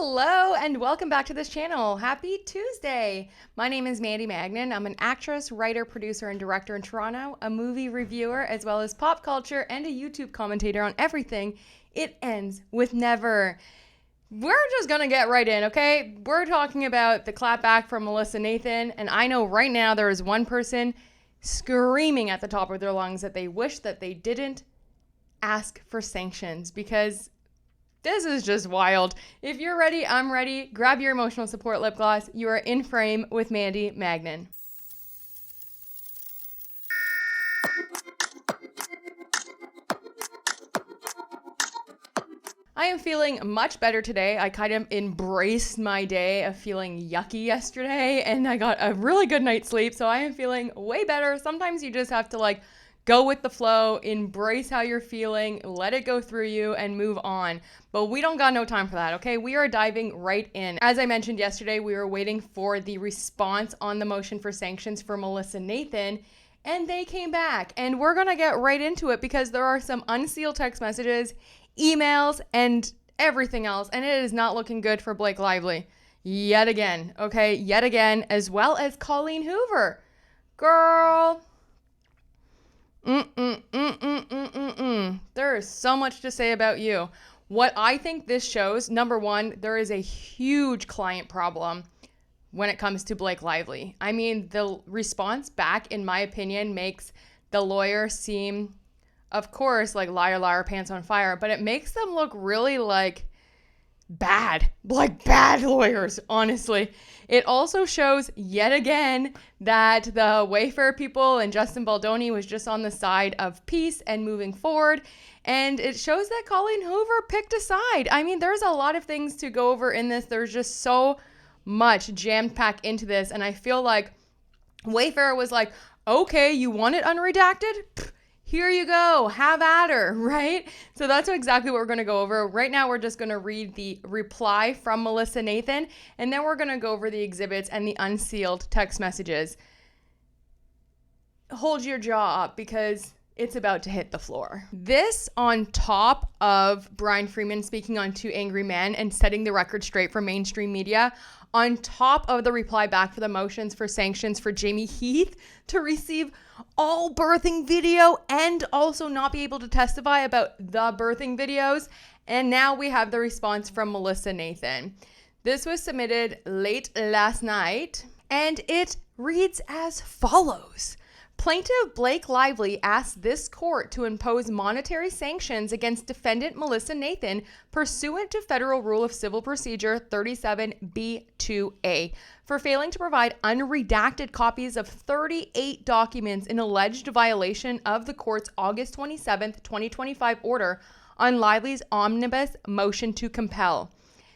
Hello and welcome back to this channel. Happy Tuesday. My name is Mandy Magnan. I'm an actress, writer, producer, and director in Toronto, a movie reviewer, as well as pop culture and a YouTube commentator on everything. It ends with never. We're just gonna get right in, okay? We're talking about the clapback from Melissa Nathan, and I know right now there is one person screaming at the top of their lungs that they wish that they didn't ask for sanctions, because this is just wild. If you're ready, I'm ready. Grab your emotional support lip gloss. You are in frame with Mandy Magnan. I am feeling much better today. I kind of embraced my day of feeling yucky yesterday, and I got a really good night's sleep, so I am feeling way better. Sometimes you just have to go with the flow, embrace how you're feeling, let it go through you, and move on. But we don't got no time for that, okay? We are diving right in. As I mentioned yesterday, we were waiting for the response on the motion for sanctions for Melissa Nathan, and they came back. And we're gonna get right into it because there are some unsealed text messages, emails, and everything else, and it is not looking good for Blake Lively. Yet again, okay? Yet again, as well as Colleen Hoover. Girl. There is so much to say about you. What I think this shows, number one, there is a huge client problem when it comes to Blake Lively. I mean, the response back, in my opinion, makes the lawyer seem, of course, like liar, liar, pants on fire, but it makes them look really bad lawyers, honestly. It also shows yet again that the Wayfarer people and Justin Baldoni was just on the side of peace and moving forward. And it shows that Colleen Hoover picked a side. I mean, there's a lot of things to go over in this. There's just so much jammed packed into this. And I feel like Wayfarer was like, okay, you want it unredacted? Here you go, have at her, right? So that's exactly what we're gonna go over. Right now, we're just gonna read the reply from Melissa Nathan, and then we're gonna go over the exhibits and the unsealed text messages. Hold your jaw up because it's about to hit the floor. This on top of Brian Freeman speaking on Two Angry Men and setting the record straight for mainstream media, on top of the reply back for the motions for sanctions for Jamie Heath to receive all birthing video and also not be able to testify about the birthing videos. And now we have the response from Melissa Nathan. This was submitted late last night, and it reads as follows. Plaintiff Blake Lively asked this court to impose monetary sanctions against defendant Melissa Nathan pursuant to Federal Rule of Civil Procedure 37B2A for failing to provide unredacted copies of 38 documents in alleged violation of the court's August 27, 2025 order on Lively's omnibus motion to compel.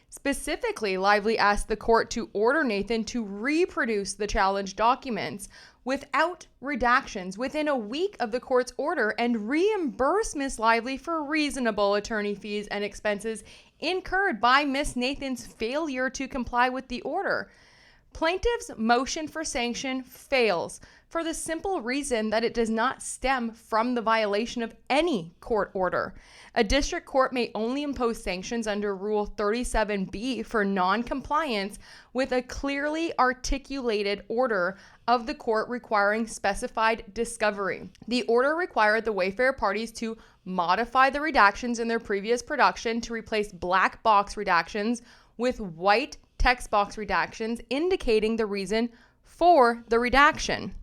Specifically, Lively asked the court to order Nathan to reproduce the challenged documents without redactions within a week of the court's order and reimburse Miss Lively for reasonable attorney fees and expenses incurred by Miss Nathan's failure to comply with the order. Plaintiff's motion for sanction fails for the simple reason that it does not stem from the violation of any court order. A district court may only impose sanctions under Rule 37B for non-compliance with a clearly articulated order of the court requiring specified discovery. The order required the Wayfarer parties to modify the redactions in their previous production to replace black box redactions with white text box redactions indicating the reason for the redaction.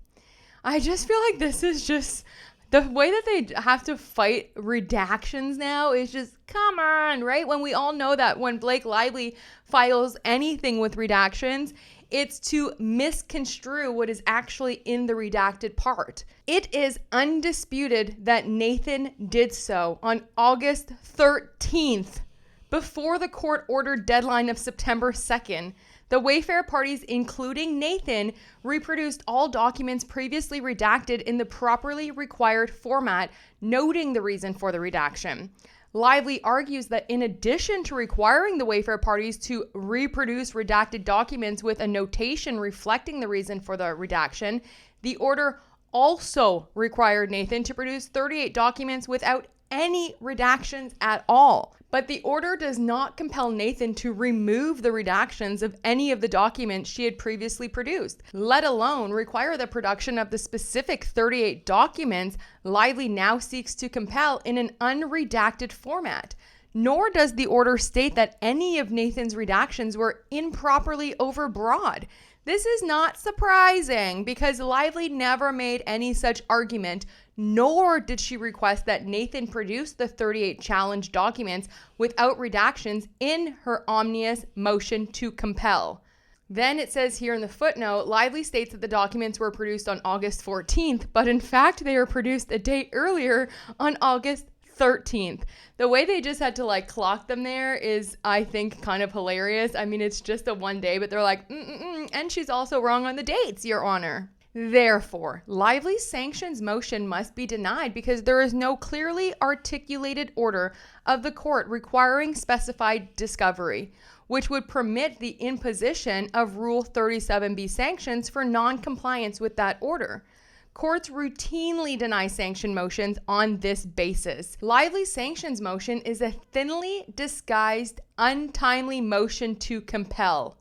I just feel like this is just the way that they have to fight redactions now is just, come on, right? When we all know that when Blake Lively files anything with redactions, it's to misconstrue what is actually in the redacted part. It is undisputed that Nathan did so on August 13th, before the court-ordered deadline of September 2nd. The Wayfarer parties, including Nathan, reproduced all documents previously redacted in the properly required format, noting the reason for the redaction. Lively argues that in addition to requiring the Wayfarer parties to reproduce redacted documents with a notation reflecting the reason for the redaction, the order also required Nathan to produce 38 documents without any redactions at all. But the order does not compel Nathan to remove the redactions of any of the documents she had previously produced, let alone require the production of the specific 38 documents Lively now seeks to compel in an unredacted format. Nor does the order state that any of Nathan's redactions were improperly overbroad. This is not surprising because Lively never made any such argument, nor did she request that Nathan produce the 38 challenge documents without redactions in her omnibus motion to compel. Then it says here in the footnote, Lively states that the documents were produced on August 14th, but in fact they were produced a day earlier on August 13th. The way they just had to clock them there is, I think, kind of hilarious. I mean, it's just a one day, but they're like, and she's also wrong on the dates, Your Honor. Therefore, Lively's sanctions motion must be denied because there is no clearly articulated order of the court requiring specified discovery, which would permit the imposition of Rule 37B sanctions for non-compliance with that order. Courts routinely deny sanction motions on this basis. Lively's sanctions motion is a thinly disguised, untimely motion to compel.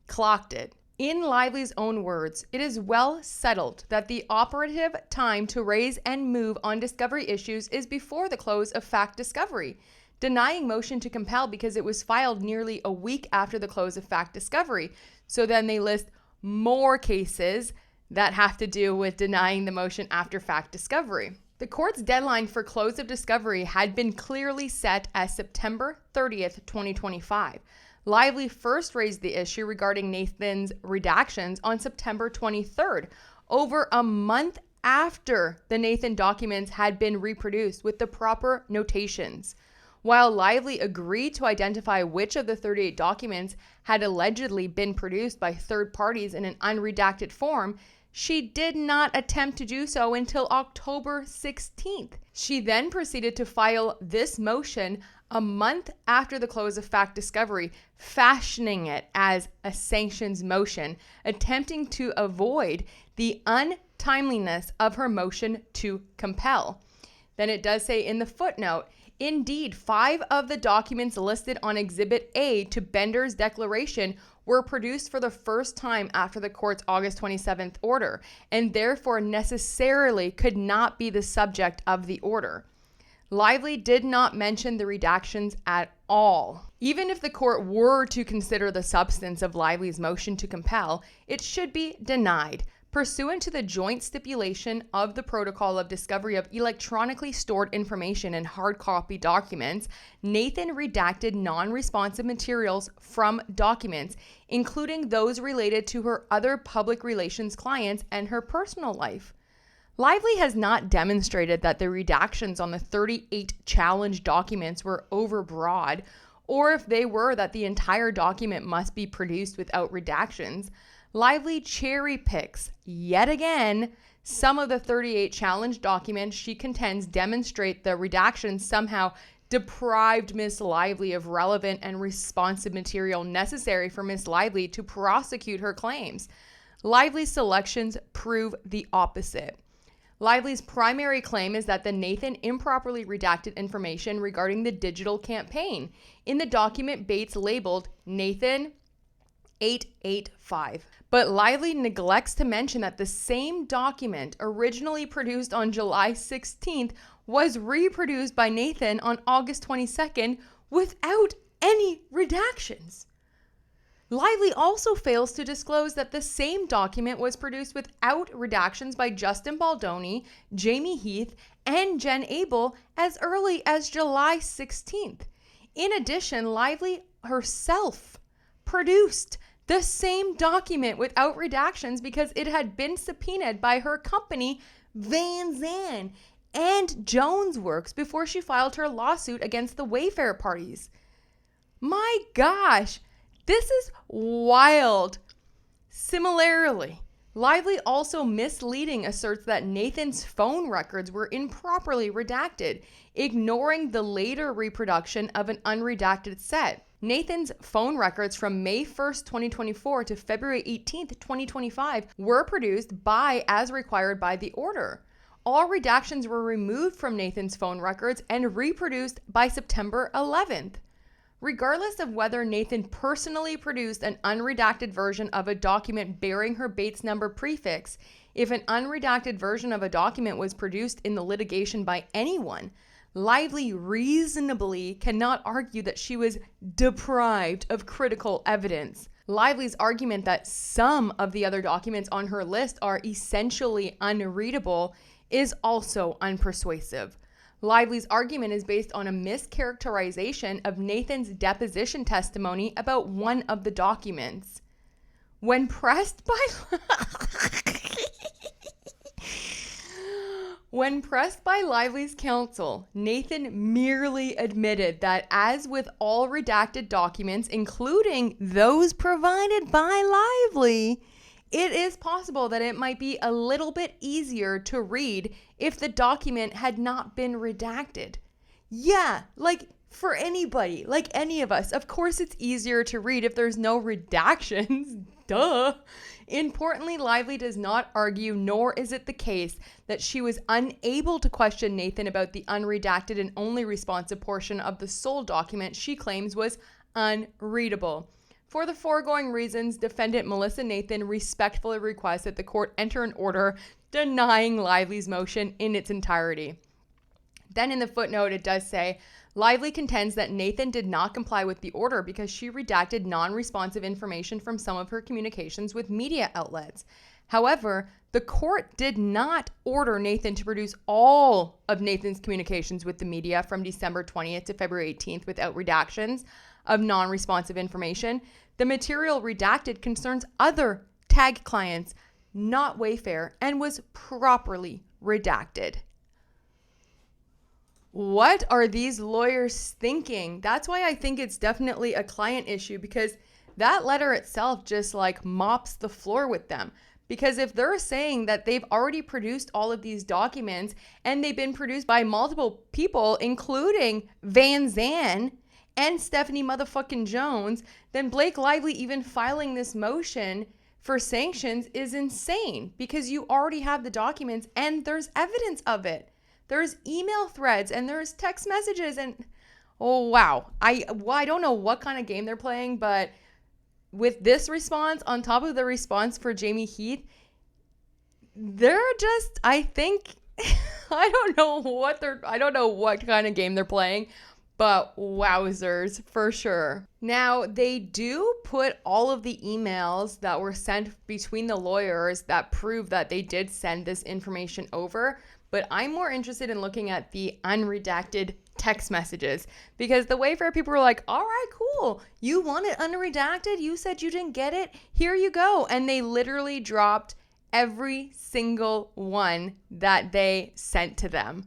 Clocked it. In Lively's own words, it is well settled that the operative time to raise and move on discovery issues is before the close of fact discovery. Denying motion to compel because it was filed nearly a week after the close of fact discovery. So then they list more cases that have to do with denying the motion after fact discovery. The court's deadline for close of discovery had been clearly set as September 30th, 2025. Lively first raised the issue regarding Nathan's redactions on September 23rd, over a month after the Nathan documents had been reproduced with the proper notations. While Lively agreed to identify which of the 38 documents had allegedly been produced by third parties in an unredacted form, she did not attempt to do so until October 16th. She then proceeded to file this motion a month after the close of fact discovery, fashioning it as a sanctions motion, attempting to avoid the untimeliness of her motion to compel. Then it does say in the footnote, indeed, 5 of the documents listed on Exhibit A to Bender's declaration were produced for the first time after the court's August 27th order, and therefore necessarily could not be the subject of the order. Lively did not mention the redactions at all. Even if the court were to consider the substance of Lively's motion to compel, it should be denied. Pursuant to the joint stipulation of the Protocol of Discovery of Electronically Stored Information and Hard Copy Documents, Nathan redacted non-responsive materials from documents, including those related to her other public relations clients and her personal life. Lively has not demonstrated that the redactions on the 38 challenge documents were overbroad, or if they were, that the entire document must be produced without redactions. Lively cherry picks, yet again, some of the 38 challenge documents she contends demonstrate the redactions somehow deprived Miss Lively of relevant and responsive material necessary for Miss Lively to prosecute her claims. Lively's selections prove the opposite. Lively's primary claim is that the Nathan improperly redacted information regarding the digital campaign in the document Bates labeled Nathan 885. But Lively neglects to mention that the same document originally produced on July 16th was reproduced by Nathan on August 22nd without any redactions. Lively also fails to disclose that the same document was produced without redactions by Justin Baldoni, Jamie Heath, and Jen Abel as early as July 16th. In addition, Lively herself produced the same document without redactions because it had been subpoenaed by her company, Van Zandt and Jones Works, before she filed her lawsuit against the Wayfarer parties. My gosh, this is wild. Similarly, Lively also misleading asserts that Nathan's phone records were improperly redacted, ignoring the later reproduction of an unredacted set. Nathan's phone records from May 1st, 2024 to February 18th, 2025 were produced as required by the order. all redactions were removed from Nathan's phone records and reproduced by September 11th. Regardless of whether Nathan personally produced an unredacted version of a document bearing her Bates number prefix, if an unredacted version of a document was produced in the litigation by anyone, Lively reasonably cannot argue that she was deprived of critical evidence. Lively's argument that some of the other documents on her list are essentially unreadable is also unpersuasive. Lively's argument is based on a mischaracterization of Nathan's deposition testimony about one of the documents. When pressed by Lively's counsel, Nathan merely admitted that, as with all redacted documents, including those provided by Lively, it is possible that it might be a little bit easier to read if the document had not been redacted. Yeah, like for anybody, like any of us, of course it's easier to read if there's no redactions. Duh. Importantly, Lively does not argue, nor is it the case, that she was unable to question Nathan about the unredacted and only responsive portion of the sole document she claims was unreadable. For the foregoing reasons, defendant Melissa Nathan respectfully requests that the court enter an order denying Lively's motion in its entirety. Then in the footnote, it does say, Lively contends that Nathan did not comply with the order because she redacted non-responsive information from some of her communications with media outlets. However, the court did not order Nathan to produce all of Nathan's communications with the media from December 20th to February 18th without redactions of non-responsive information. The material redacted concerns other tag clients, not Wayfarer, and was properly redacted. What are these lawyers thinking? That's why I think it's definitely a client issue, because that letter itself just like mops the floor with them. Because if they're saying that they've already produced all of these documents and they've been produced by multiple people, including Van Zandt and Stephanie motherfucking Jones, then Blake Lively even filing this motion for sanctions is insane, because you already have the documents and there's evidence of it. There's email threads and there's text messages and oh wow. I don't know what kind of game they're playing, but with this response on top of the response for Jamie Heath, they're just, I think, I don't know what kind of game they're playing, but wowzers for sure. Now, they do put all of the emails that were sent between the lawyers that prove that they did send this information over, but I'm more interested in looking at the unredacted text messages, because the Wayfarer people were like, all right, cool. You want it unredacted? You said you didn't get it? Here you go. And they literally dropped every single one that they sent to them.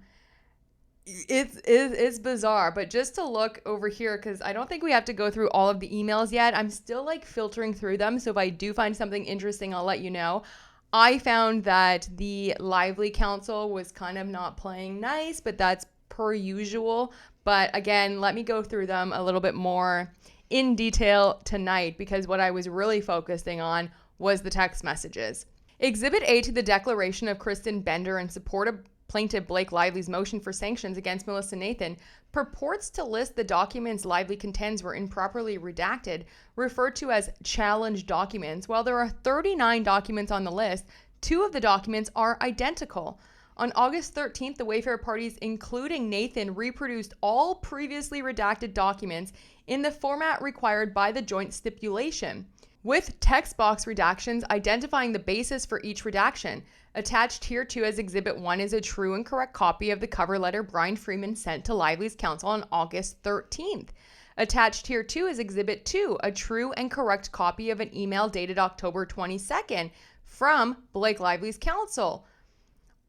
It's bizarre, but just to look over here, because I don't think we have to go through all of the emails yet. I'm still like filtering through them. So if I do find something interesting, I'll let you know. I found that the Lively counsel was kind of not playing nice, but that's per usual. But again, let me go through them a little bit more in detail tonight, because what I was really focusing on was the text messages. Exhibit A to the declaration of Kristen Bender in support of plaintiff Blake Lively's motion for sanctions against Melissa Nathan purports to list the documents Lively contends were improperly redacted, referred to as challenged documents. While there are 39 documents on the list, 2 of the documents are identical. On August 13th, the Wayfarer parties, including Nathan, reproduced all previously redacted documents in the format required by the joint stipulation, with text box redactions identifying the basis for each redaction. Attached here too as Exhibit 1 is a true and correct copy of the cover letter Brian Freeman sent to Lively's counsel on August 13th. Attached here too is Exhibit 2, a true and correct copy of an email dated October 22nd from Blake Lively's counsel.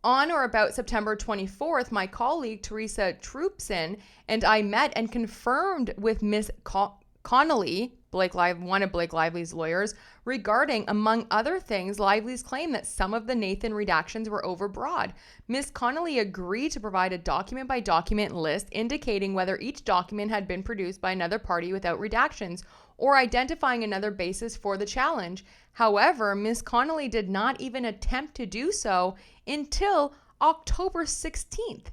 On or about September 24th, my colleague Teresa Troopson and I met and confirmed with Ms. Connolly, one of Blake Lively's lawyers, regarding, among other things, Lively's claim that some of the Nathan redactions were overbroad. Ms. Connolly agreed to provide a document-by-document list indicating whether each document had been produced by another party without redactions, or identifying another basis for the challenge. However, Ms. Connolly did not even attempt to do so until October 16th.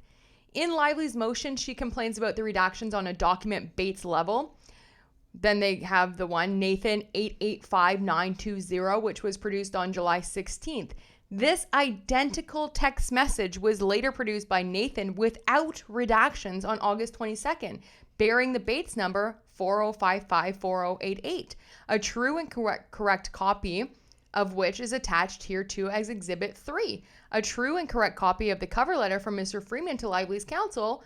In Lively's motion, she complains about the redactions on a document Bates level. Then they have the one, Nathan 885920, which was produced on July 16th. This identical text message was later produced by Nathan without redactions on August 22nd, bearing the Bates number 40554088, a true and correct copy of which is attached here to as Exhibit 3. A true and correct copy of the cover letter from Mr. Freeman to Lively's counsel,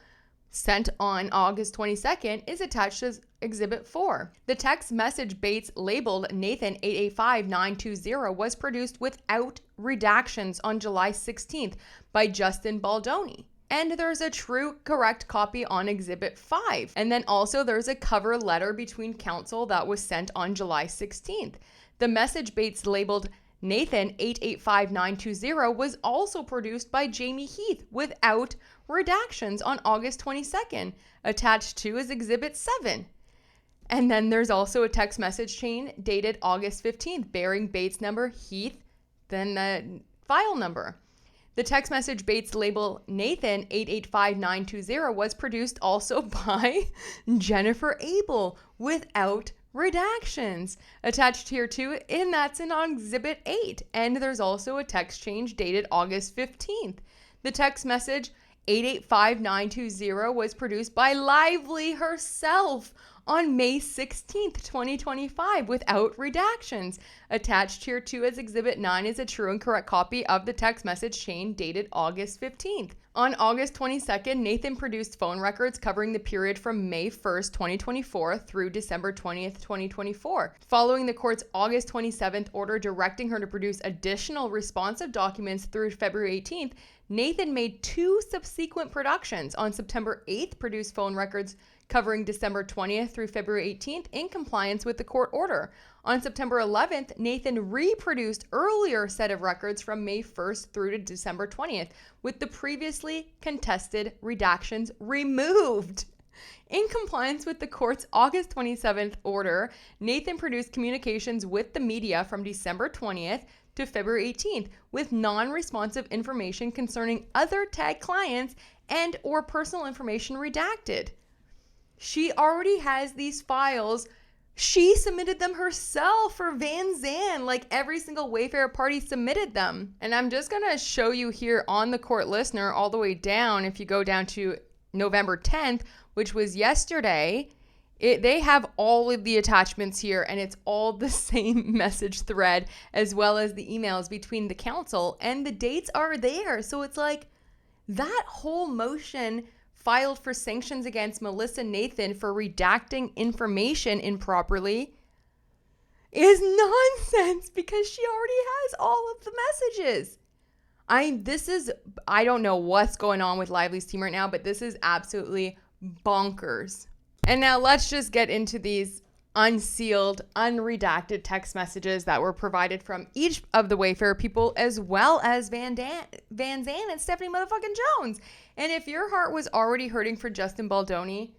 sent on August 22nd, is attached as Exhibit 4. The text message Bates labeled Nathan 885920 was produced without redactions on July 16th by Justin Baldoni. And there's a true, correct copy on Exhibit 5. And then also there's a cover letter between counsel that was sent on July 16th. The message Bates labeled Nathan 885920 was also produced by Jamie Heath without redactions on August 22nd, attached to as Exhibit 7. And then there's also a text message chain dated August 15th, bearing Bates number Heath, then the file number. The text message Bates label Nathan 885920 was produced also by Jennifer Abel without redactions, attached here too, and that's in on Exhibit 8. And there's also a text change dated August 15th. The text message 885920 was produced by Lively herself on May 16th, 2025, without redactions. Attached here too as Exhibit 9 is a true and correct copy of the text message chain dated August 15th. On August 22nd, Nathan produced phone records covering the period from May 1st, 2024 through December 20th, 2024. Following the court's August 27th order directing her to produce additional responsive documents through February 18th, Nathan made 2 subsequent productions. On September 8th, produced phone records covering December 20th through February 18th in compliance with the court order. On September 11th, Nathan reproduced earlier set of records from May 1st through to December 20th, with the previously contested redactions removed. In compliance with the court's August 27th order, Nathan produced communications with the media from December 20th to February 18th with non-responsive information concerning other tag clients and or personal information redacted. She already has these files. She submitted them herself for Van Zandt, like every single Wayfarer party submitted them. And I'm just going to show you here on the court listener all the way down. If you go down to November 10th, which was yesterday, they have all of the attachments here, and it's all the same message thread as well as the emails between the counsel, and the dates are there. So it's like that whole motion filed for sanctions against Melissa Nathan for redacting information improperly is nonsense because she already has all of the messages. I don't know what's going on with Lively's team right now, but this is absolutely bonkers. And now let's just get into these unsealed, unredacted text messages that were provided from each of the Wayfarer people, as well as Van Zandt and Stephanie motherfucking Jones. And if your heart was already hurting for Justin Baldoni,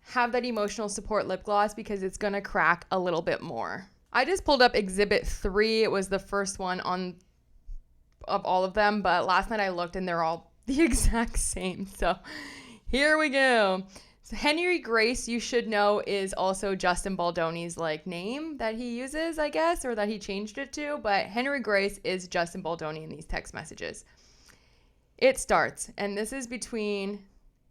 have that emotional support lip gloss because it's going to crack a little bit more. I just pulled up Exhibit 3. It was the first one of all of them, but last night I looked and they're all the exact same. So here we go. So Henry Grace, you should know, is also Justin Baldoni's name that he uses, I guess, or that he changed it to. But Henry Grace is Justin Baldoni in these text messages. It starts, and this is between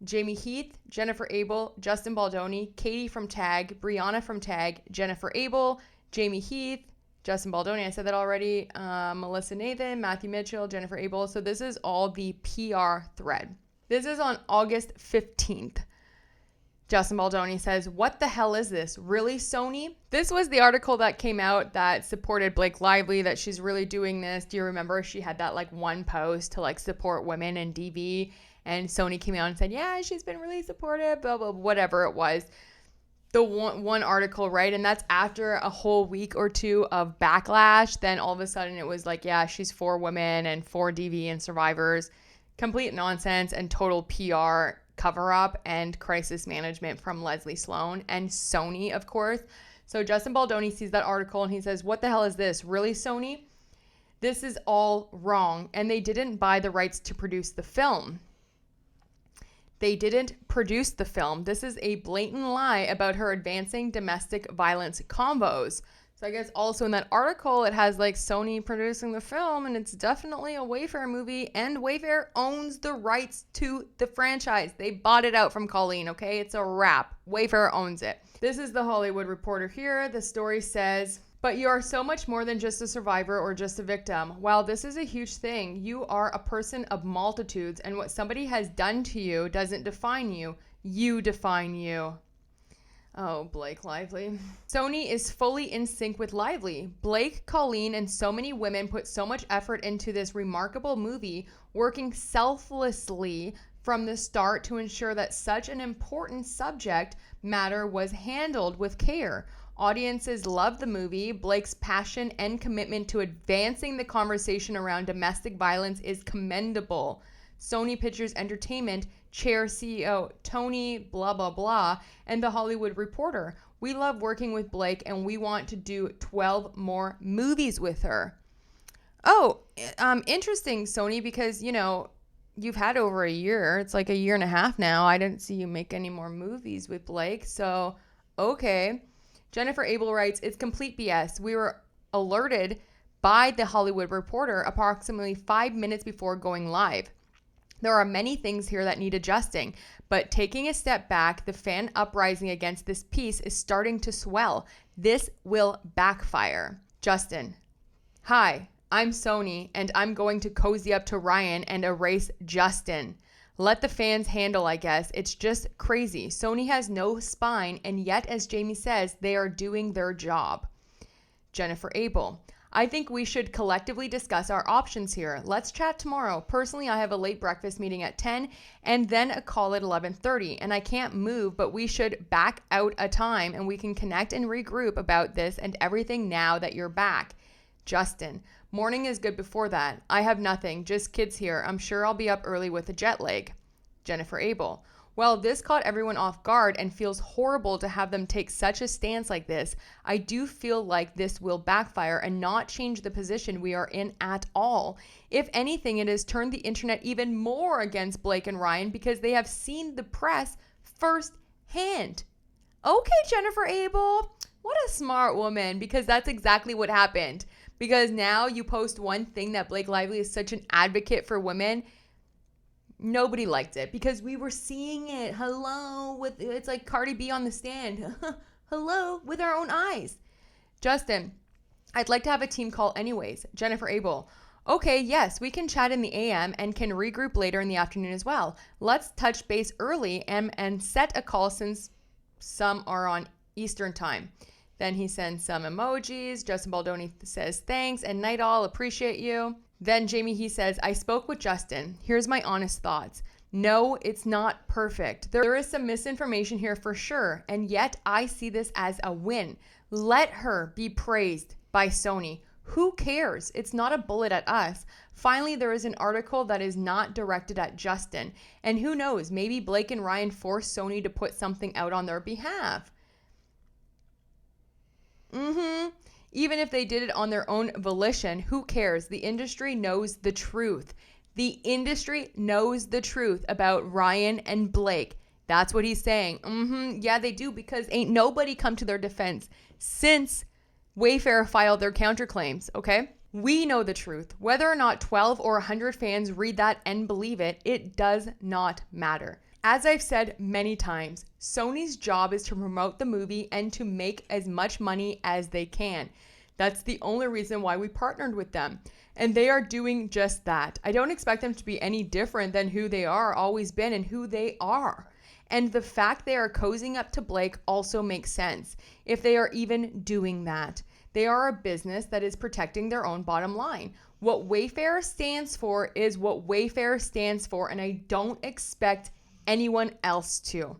Jamie Heath, Jennifer Abel, Justin Baldoni, Katie from Tag, Brianna from Tag, Jennifer Abel, Jamie Heath, Justin Baldoni, I said that already, Melissa Nathan, Matthew Mitchell, Jennifer Abel. So this is all the PR thread. This is on August 15th. Justin Baldoni says, "What the hell is this? Really, Sony?" This was the article that came out that supported Blake Lively, that she's really doing this. Do you remember she had that one post to support women in DV, and Sony came out and said, yeah, she's been really supportive, blah, blah, whatever it was. The one article, right? And that's after a whole week or two of backlash. Then all of a sudden it was yeah, she's for women and for DV and survivors. Complete nonsense and total PR cover-up and crisis management from Leslie Sloan and Sony, of course. So Justin Baldoni sees that article and he says, "What the hell is this? Really, Sony?" This is all wrong, and they didn't buy the rights to produce the film. They didn't produce the film. This is a blatant lie about her advancing domestic violence convos. So I guess also in that article, it has like Sony producing the film, and it's definitely a Wayfarer movie, and Wayfarer owns the rights to the franchise. They bought it out from Colleen, okay? It's a wrap. Wayfarer owns it. This is the Hollywood Reporter here. The story says, but you are so much more than just a survivor or just a victim. While this is a huge thing, you are a person of multitudes, and what somebody has done to you doesn't define you. You define you. Oh, Blake Lively. Sony is fully in sync with Lively. Blake, Colleen, and so many women put so much effort into this remarkable movie, working selflessly from the start to ensure that such an important subject matter was handled with care. Audiences love the movie. Blake's passion and commitment to advancing the conversation around domestic violence is commendable. Sony Pictures Entertainment Chair CEO Tony blah blah blah and the Hollywood Reporter. We love working with Blake and we want to do 12 more movies with her. Oh, interesting, Sony, because you've had over a year. It's like a year and a half now. I didn't see you make any more movies with Blake. So, okay. Jennifer Abel writes, it's complete BS. We were alerted by the Hollywood Reporter approximately 5 minutes before going live. There are many things here that need adjusting, but taking a step back, the fan uprising against this piece is starting to swell. This will backfire. Justin, hi, I'm Sony, and I'm going to cozy up to Ryan and erase Justin. Let the fans handle, I guess. It's just crazy. Sony has no spine, and yet, as Jamie says, they are doing their job. Jennifer Abel, I think we should collectively discuss our options here. Let's chat tomorrow. Personally, I have a late breakfast meeting at 10 and then a call at 11:30, and I can't move, but we should back out a time and we can connect and regroup about this and everything now that you're back. Justin, morning is good before that. I have nothing, just kids here. I'm sure I'll be up early with a jet lag. Jennifer Abel, well, this caught everyone off guard and feels horrible to have them take such a stance like this. I do feel like this will backfire and not change the position we are in at all. If anything, it has turned the internet even more against Blake and Ryan because they have seen the press firsthand. Okay, Jennifer Abel, what a smart woman, because that's exactly what happened. Because now you post one thing that Blake Lively is such an advocate for women. Nobody liked it because we were seeing it. It's like Cardi B on the stand. Hello, with our own eyes. Justin, I'd like to have a team call anyways. Jennifer Abel, okay, yes, we can chat in the AM and can regroup later in the afternoon as well. Let's touch base early and set a call since some are on Eastern time. Then he sends some emojis. Justin Baldoni says, thanks, and night all, appreciate you. Then Jamie, he says, I spoke with Justin. Here's my honest thoughts. No, it's not perfect. There is some misinformation here for sure, and yet I see this as a win. Let her be praised by Sony. Who cares? It's not a bullet at us. Finally, there is an article that is not directed at Justin. And who knows, maybe Blake and Ryan forced Sony to put something out on their behalf. Even if they did it on their own volition, who cares? The industry knows the truth. The industry knows the truth about Ryan and Blake. That's what he's saying. Yeah, they do, because ain't nobody come to their defense since Wayfarer filed their counterclaims, okay? We know the truth. Whether or not 12 or 100 fans read that and believe it, it does not matter. As I've said many times, Sony's job is to promote the movie and to make as much money as they can. That's the only reason why we partnered with them. And they are doing just that. I don't expect them to be any different than who they are, always been, and who they are. And the fact they are cozying up to Blake also makes sense, if they are even doing that. They are a business that is protecting their own bottom line. What Wayfarer stands for is what Wayfarer stands for, and I don't expect anyone else to.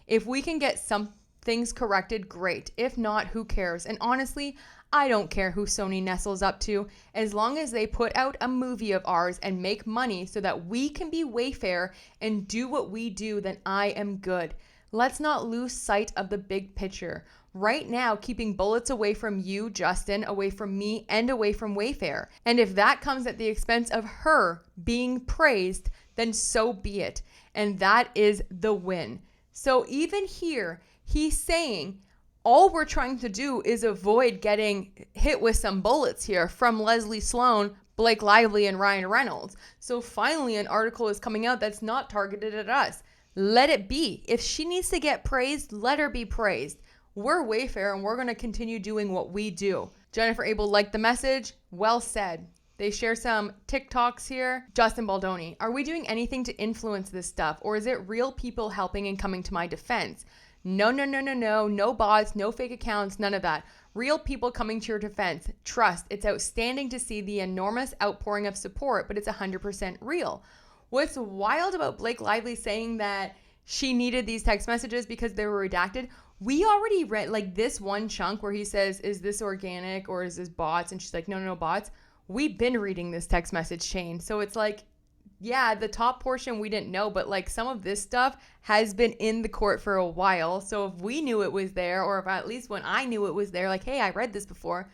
If we can get some things corrected, great. If not, who cares? And honestly, I don't care who Sony nestles up to, as long as they put out a movie of ours and make money so that we can be Wayfarer and do what we do, then I am good. Let's not lose sight of the big picture. right now keeping bullets away from you, Justin, away from me, and away from Wayfarer. And if that comes at the expense of her being praised, then so be it. And that is the win. So even here, he's saying all we're trying to do is avoid getting hit with some bullets here from Leslie Sloan, Blake Lively, and Ryan Reynolds. So finally, an article is coming out that's not targeted at us. Let it be. If she needs to get praised, let her be praised. We're Wayfarer and we're going to continue doing what we do. Jennifer Abel liked the message. Well said. They share some TikToks here. Justin Baldoni, are we doing anything to influence this stuff, or is it real people helping and coming to my defense? No. No bots, no fake accounts, none of that. Real people coming to your defense. Trust. It's outstanding to see the enormous outpouring of support, but it's 100% real. What's wild about Blake Lively saying that she needed these text messages because they were redacted? We already read like this one chunk where he says, is this organic or is this bots? And she's like, no, bots. We've been reading this text message chain. So it's like, yeah, the top portion we didn't know, but like some of this stuff has been in the court for a while. So if we knew it was there, or if at least when I knew it was there, like, hey, I read this before.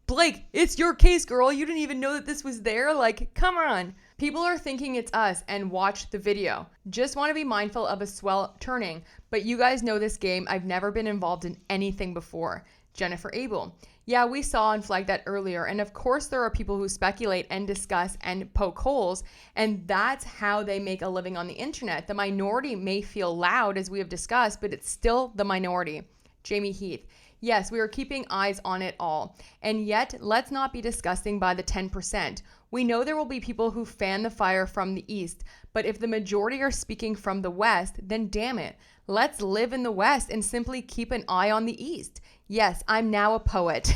Blake, it's your case, girl. You didn't even know that this was there. Like, come on. People are thinking it's us and watch the video. Just want to be mindful of a swell turning. But you guys know this game. I've never been involved in anything before. Jennifer Abel. Yeah, we saw and flagged that earlier. And of course, there are people who speculate and discuss and poke holes. And that's how they make a living on the internet. The minority may feel loud, as we have discussed, but it's still the minority. Jamie Heath. Yes, we are keeping eyes on it all. And yet, let's not be disgusting by the 10%. We know there will be people who fan the fire from the East, but if the majority are speaking from the West, then damn it, let's live in the West and simply keep an eye on the East. Yes, I'm now a poet.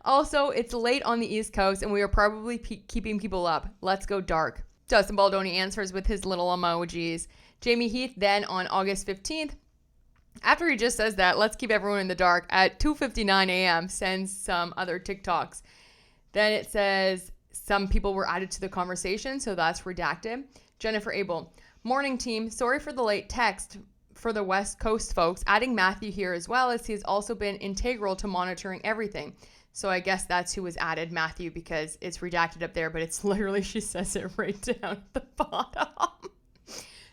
Also, it's late on the East Coast and we are probably keeping people up. Let's go dark. Justin Baldoni answers with his little emojis. Jamie Heath then on August 15th, after he just says that, let's keep everyone in the dark, at 2:59 a.m. sends some other TikToks. Then it says some people were added to the conversation, so that's redacted. Jennifer Abel, morning team, sorry for the late text for the West Coast folks, adding Matthew here as well, as he's also been integral to monitoring everything. So I guess that's who was added, Matthew, because it's redacted up there, but it's literally, she says it right down at the bottom.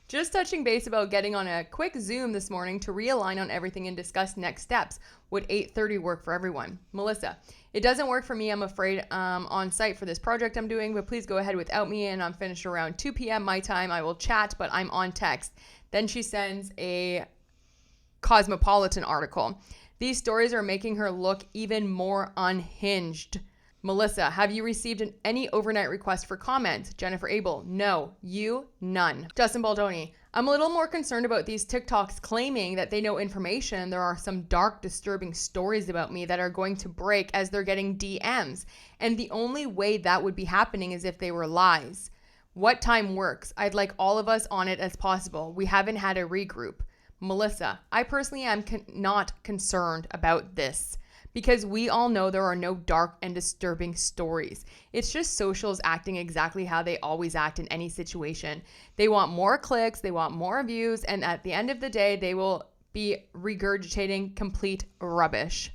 Just touching base about getting on a quick Zoom this morning to realign on everything and discuss next steps. Would 8:30 work for everyone? Melissa, it doesn't work for me, I'm afraid, on site for this project I'm doing, but please go ahead without me, and I'm finished around 2 p.m. my time. I will chat, but I'm on text. Then she sends a Cosmopolitan article. These stories are making her look even more unhinged. Melissa, have you received any overnight requests for comment? Jennifer Abel, no. You, none. Justin Baldoni, I'm a little more concerned about these TikToks claiming that they know information. There are some dark, disturbing stories about me that are going to break as they're getting DMs. And the only way that would be happening is if they were lies. What time works? I'd like all of us on it as possible. We haven't had a regroup. Melissa, I personally am not concerned about this, because we all know there are no dark and disturbing stories. It's just socials acting exactly how they always act in any situation. They want more clicks, they want more views, and at the end of the day, they will be regurgitating complete rubbish,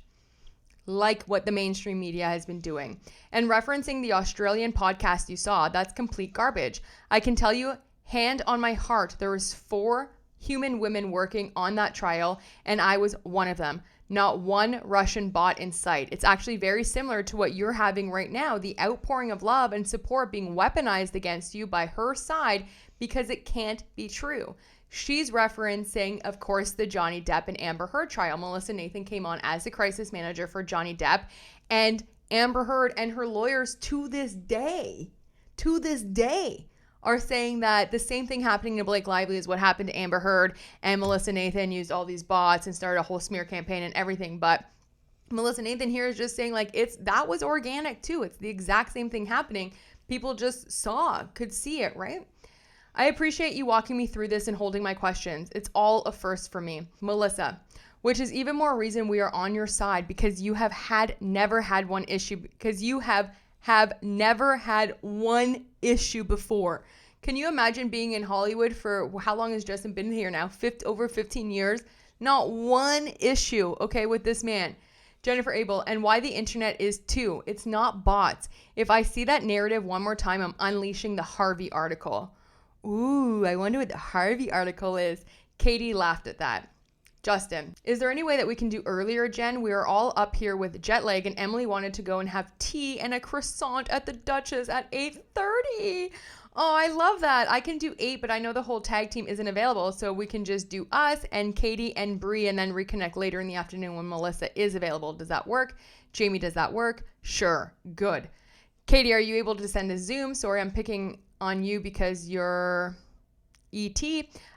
like what the mainstream media has been doing. And referencing the Australian podcast you saw, that's complete garbage. I can tell you, hand on my heart, there was 4 human women working on that trial, and I was one of them. Not one Russian bot in sight. It's actually very similar to what you're having right now, the outpouring of love and support being weaponized against you by her side because it can't be true. She's referencing, of course, the Johnny Depp and Amber Heard trial. Melissa Nathan came on as the crisis manager for Johnny Depp, and Amber Heard and her lawyers to this day, are saying that the same thing happening to Blake Lively is what happened to Amber Heard, and Melissa Nathan used all these bots and started a whole smear campaign and everything. But Melissa Nathan here is just saying like that was organic too. It's the exact same thing happening. People just could see it, right? I appreciate you walking me through this and holding my questions. It's all a first for me. Melissa, which is even more reason we are on your side, because you have never had one issue, because you have never had one issue before. Can you imagine being in Hollywood for, how long has Justin been here now? Over 15 years, Not one issue, okay, with this man. Jennifer Abel, and why the internet is too. It's not bots. If I see that narrative one more time, I'm unleashing the Harvey article. Ooh, I wonder what the Harvey article is. Katie laughed at that. Justin, is there any way that we can do earlier, Jen? We are all up here with jet lag, and Emily wanted to go and have tea and a croissant at the Duchess at 8:30. Oh, I love that. I can do 8, but I know the whole tag team isn't available, so we can just do us and Katie and Bree and then reconnect later in the afternoon when Melissa is available. Does that work? Jamie, does that work? Sure. Good. Katie, are you able to send a Zoom? Sorry, I'm picking on you because you're ET.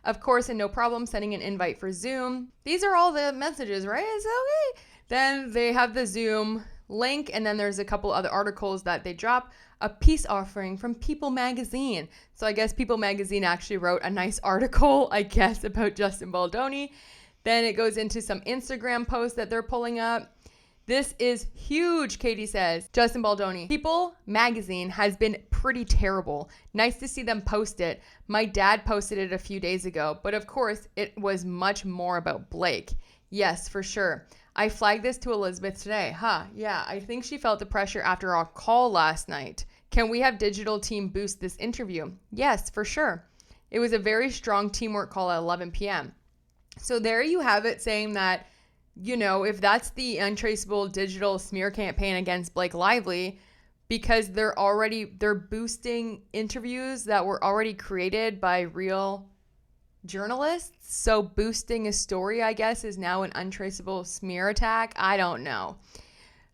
Of course, and no problem, sending an invite for Zoom. These are all the messages, right? It's okay. Then they have the Zoom link, and then there's a couple other articles that they drop. A peace offering from People Magazine. So I guess People Magazine actually wrote a nice article, I guess, about Justin Baldoni. Then it goes into some Instagram posts that they're pulling up. This is huge, Katie says. Justin Baldoni. People Magazine has been pretty terrible. Nice to see them post it. My dad posted it a few days ago, but of course it was much more about Blake. Yes, for sure. I flagged this to Elizabeth today. Yeah, I think she felt the pressure after our call last night. Can we have digital team boost this interview? Yes, for sure. It was a very strong teamwork call at 11 p.m. So there you have it, saying that, you know, if that's the untraceable digital smear campaign against Blake Lively, because they're boosting interviews that were already created by real journalists. So boosting a story, I guess, is now an untraceable smear attack. I don't know.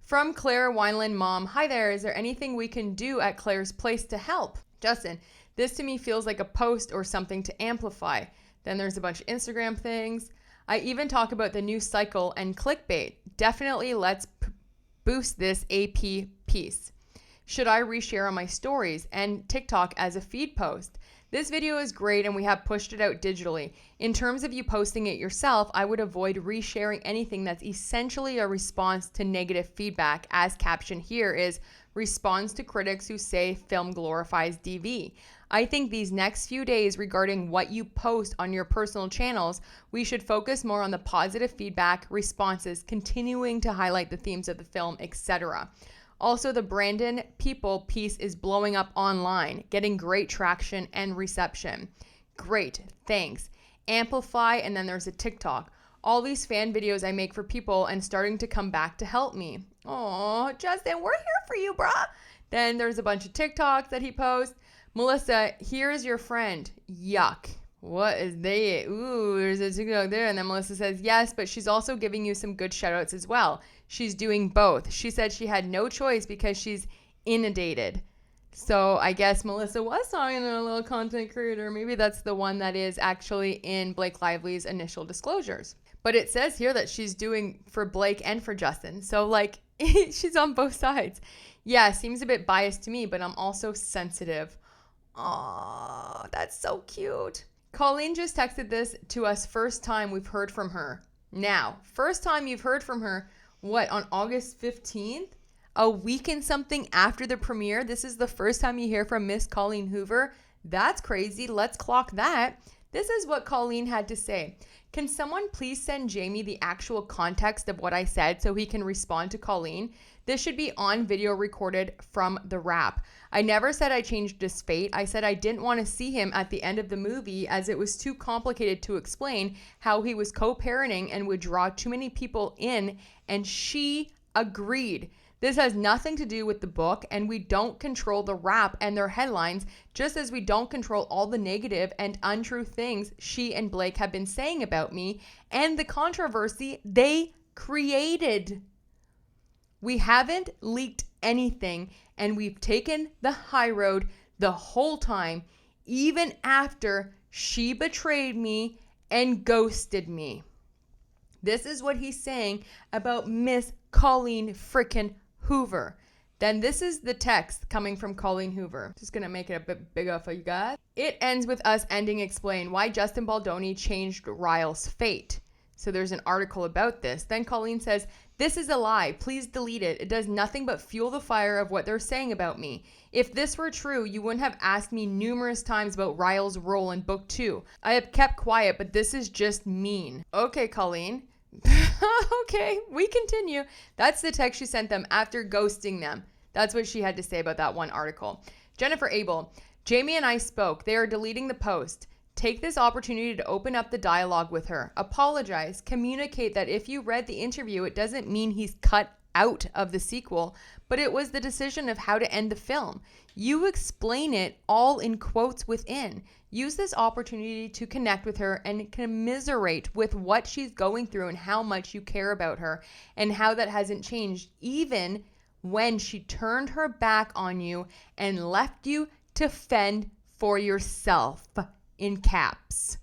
From Claire Wineland, mom, hi there. Is there anything we can do at Claire's place to help? Justin, this to me feels like a post or something to amplify. Then there's a bunch of Instagram things. I even talk about the new cycle and clickbait. Definitely let's boost this AP piece. Should I reshare on my stories and TikTok as a feed post? This video is great and we have pushed it out digitally. In terms of you posting it yourself, I would avoid resharing anything that's essentially a response to negative feedback, as captioned here is responds to critics who say film glorifies DV. I think these next few days regarding what you post on your personal channels, we should focus more on the positive feedback, responses, continuing to highlight the themes of the film, etc. Also, the Brandon People piece is blowing up online, getting great traction and reception. Great, thanks. Amplify, and then there's a TikTok. All these fan videos I make for people and starting to come back to help me. Oh, Justin, we're here for you, brah. Then there's a bunch of TikToks that he posts. Melissa, here's your friend. Yuck. What is they? Ooh, there's a TikTok there. And then Melissa says, yes, but she's also giving you some good shout outs as well. She's doing both. She said she had no choice because she's inundated. So I guess Melissa was talking to a little content creator. Maybe that's the one that is actually in Blake Lively's initial disclosures. But it says here that she's doing for Blake and for Justin. So like she's on both sides. Yeah, seems a bit biased to me, but I'm also sensitive. Oh, that's so cute. Colleen just texted this to us. First time we've heard from her. Now, first time you've heard from her, what, on August 15th? A week and something after the premiere? This is the first time you hear from Miss Colleen Hoover? That's crazy. Let's clock that. This is what Colleen had to say. Can someone please send Jamie the actual context of what I said so he can respond to Colleen? This should be on video recorded from the wrap. I never said I changed his fate. I said I didn't want to see him at the end of the movie as it was too complicated to explain how he was co-parenting and would draw too many people in, and she agreed. This has nothing to do with the book, and we don't control the wrap and their headlines, just as we don't control all the negative and untrue things she and Blake have been saying about me and the controversy they created. We haven't leaked anything, and we've taken the high road the whole time, even after she betrayed me and ghosted me. This is what he's saying about Miss Colleen frickin' Hoover. Then this is the text coming from Colleen Hoover. Just gonna make it a bit bigger for you guys. It ends with us ending explain why Justin Baldoni changed Ryle's fate. So there's an article about this. Then Colleen says, "This is a lie. Please delete it. It does nothing but fuel the fire of what they're saying about me. If this were true, you wouldn't have asked me numerous times about Ryle's role in book 2. I have kept quiet, but this is just mean." Okay, Colleen. Okay, we continue. That's the text she sent them after ghosting them. That's what she had to say about that one article. Jennifer Abel, "Jamie and I spoke. They are deleting the post. Take this opportunity to open up the dialogue with her. Apologize. Communicate that if you read the interview, it doesn't mean he's cut out of the sequel, but it was the decision of how to end the film. You explain it all in quotes within. Use this opportunity to connect with her and commiserate with what she's going through and how much you care about her and how that hasn't changed, even when she turned her back on you and left you to fend for yourself." In caps.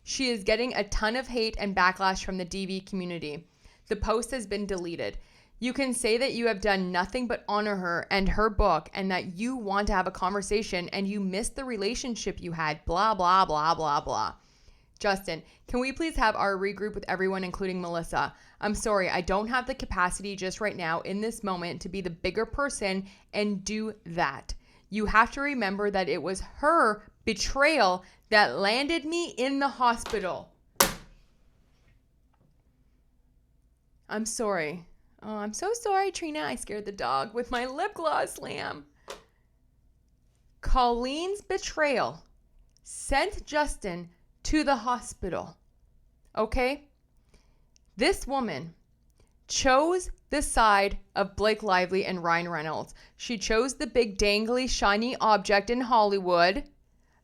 She is getting a ton of hate and backlash from the DV community. The post has been deleted. You can say that you have done nothing but honor her and her book and that you want to have a conversation and you miss the relationship you had, blah, blah, blah, blah, blah. Justin, "Can we please have our regroup with everyone, including Melissa? I'm sorry, I don't have the capacity just right now in this moment to be the bigger person and do that. You have to remember that it was her betrayal that landed me in the hospital." I'm sorry. Oh, I'm so sorry, Trina. I scared the dog with my lip gloss slam. Colleen's betrayal sent Justin to the hospital. Okay? This woman chose the side of Blake Lively and Ryan Reynolds. She chose the big dangly shiny object in Hollywood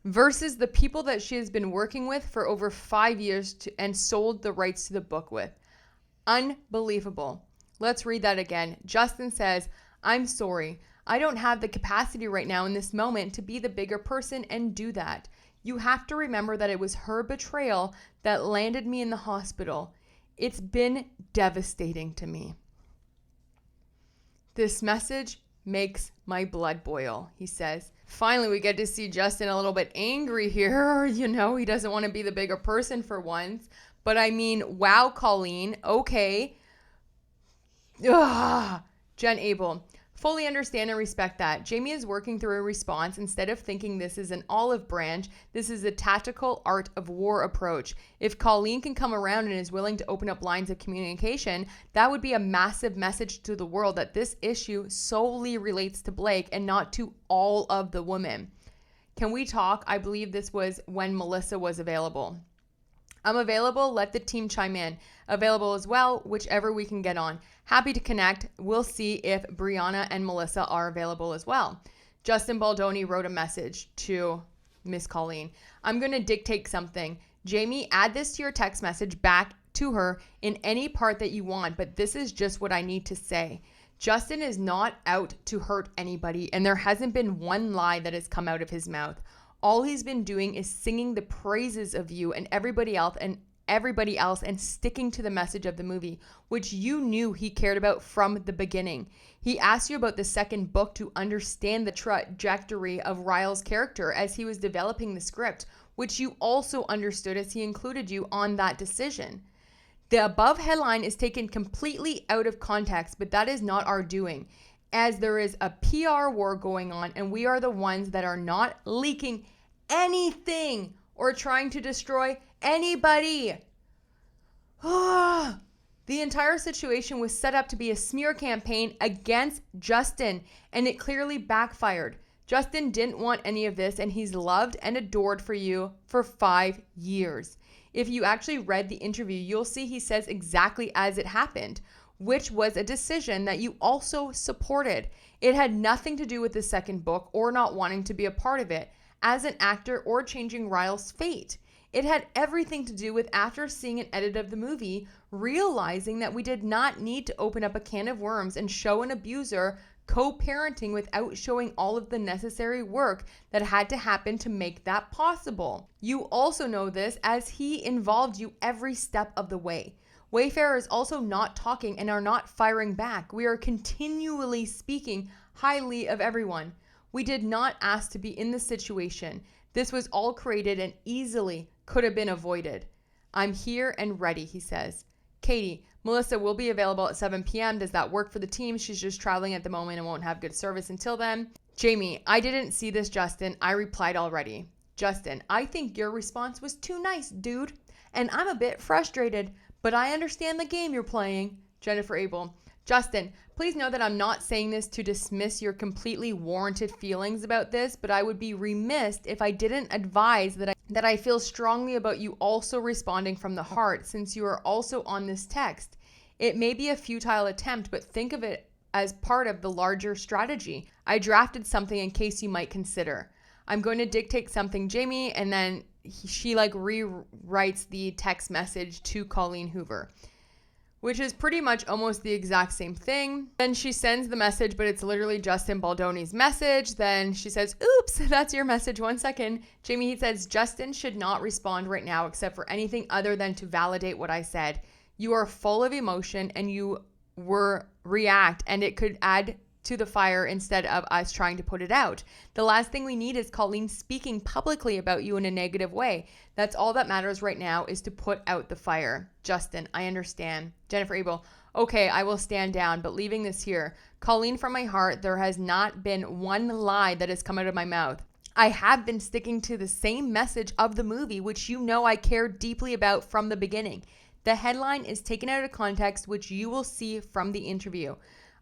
versus the people that she has been working with for over 5 years and sold the rights to the book with. Unbelievable. Let's read that again. Justin says, "I'm sorry. I don't have the capacity right now in this moment to be the bigger person and do that. You have to remember that it was her betrayal that landed me in the hospital. It's been devastating to me. This message makes my blood boil," he says. Finally, we get to see Justin a little bit angry here. You know, he doesn't want to be the bigger person for once. But I mean, wow, Colleen. Okay. Ugh. Jen Abel, "Fully understand and respect that. Jamie is working through a response instead of thinking this is an olive branch. This is a tactical art of war approach. If Colleen can come around and is willing to open up lines of communication, that would be a massive message to the world that this issue solely relates to Blake and not to all of the women. Can we talk? I believe this was when Melissa was available. I'm available. Let the team chime in. Available as well, whichever we can get on. Happy to connect. We'll see if Brianna and Melissa are available as well." Justin Baldoni wrote a message to Miss Colleen. "I'm going to dictate something. Jamie, add this to your text message back to her in any part that you want, but this is just what I need to say. Justin is not out to hurt anybody, and there hasn't been one lie that has come out of his mouth. All he's been doing is singing the praises of you and everybody else and sticking to the message of the movie, which you knew he cared about from the beginning. He asked you about the second book to understand the trajectory of Ryle's character as he was developing the script, which you also understood as he included you on that decision. The above headline is taken completely out of context, but that is not our doing, as there is a PR war going on and we are the ones that are not leaking anything or trying to destroy anybody. The entire situation was set up to be a smear campaign against Justin, and it clearly backfired. Justin didn't want any of this, and he's loved and adored for you for 5 years. If you actually read the interview, you'll see he says exactly as it happened, which was a decision that you also supported. It had nothing to do with the second book or not wanting to be a part of it as an actor or changing Ryle's fate. It had everything to do with, after seeing an edit of the movie, realizing that we did not need to open up a can of worms and show an abuser co-parenting without showing all of the necessary work that had to happen to make that possible. You also know this as he involved you every step of the way. Wayfarer is also not talking and are not firing back. We are continually speaking highly of everyone. We did not ask to be in this situation. This was all created and easily could have been avoided. I'm here and ready, he says. Katie, Melissa will be available at 7 p.m. Does that work for the team? She's just traveling at the moment and won't have good service until then. Jamie, I didn't see this, Justin. I replied already. Justin, I think your response was too nice, dude. And I'm a bit frustrated, but I understand the game you're playing. Jennifer Abel, Justin, please know that I'm not saying this to dismiss your completely warranted feelings about this, but I would be remiss if I didn't advise that I feel strongly about you also responding from the heart, since you are also on this text. It may be a futile attempt, but think of it as part of the larger strategy. I drafted something in case you might consider. I'm going to dictate something, Jamie, and then she rewrites the text message to Colleen Hoover, which is pretty much almost the exact same thing. Then she sends the message, but it's literally Justin Baldoni's message. Then she says, oops, that's your message. 1 second. Jamie, he says, Justin should not respond right now except for anything other than to validate what I said. You are full of emotion and you were react, and it could add to the fire instead of us trying to put it out. The last thing we need is Colleen speaking publicly about you in a negative way. That's all that matters right now, is to put out the fire. Justin, I understand. Jennifer Abel, okay, I will stand down, but leaving this here. Colleen, from my heart, there has not been one lie that has come out of my mouth. I have been sticking to the same message of the movie, which you know I care deeply about from the beginning. The headline is taken out of context, which you will see from the interview.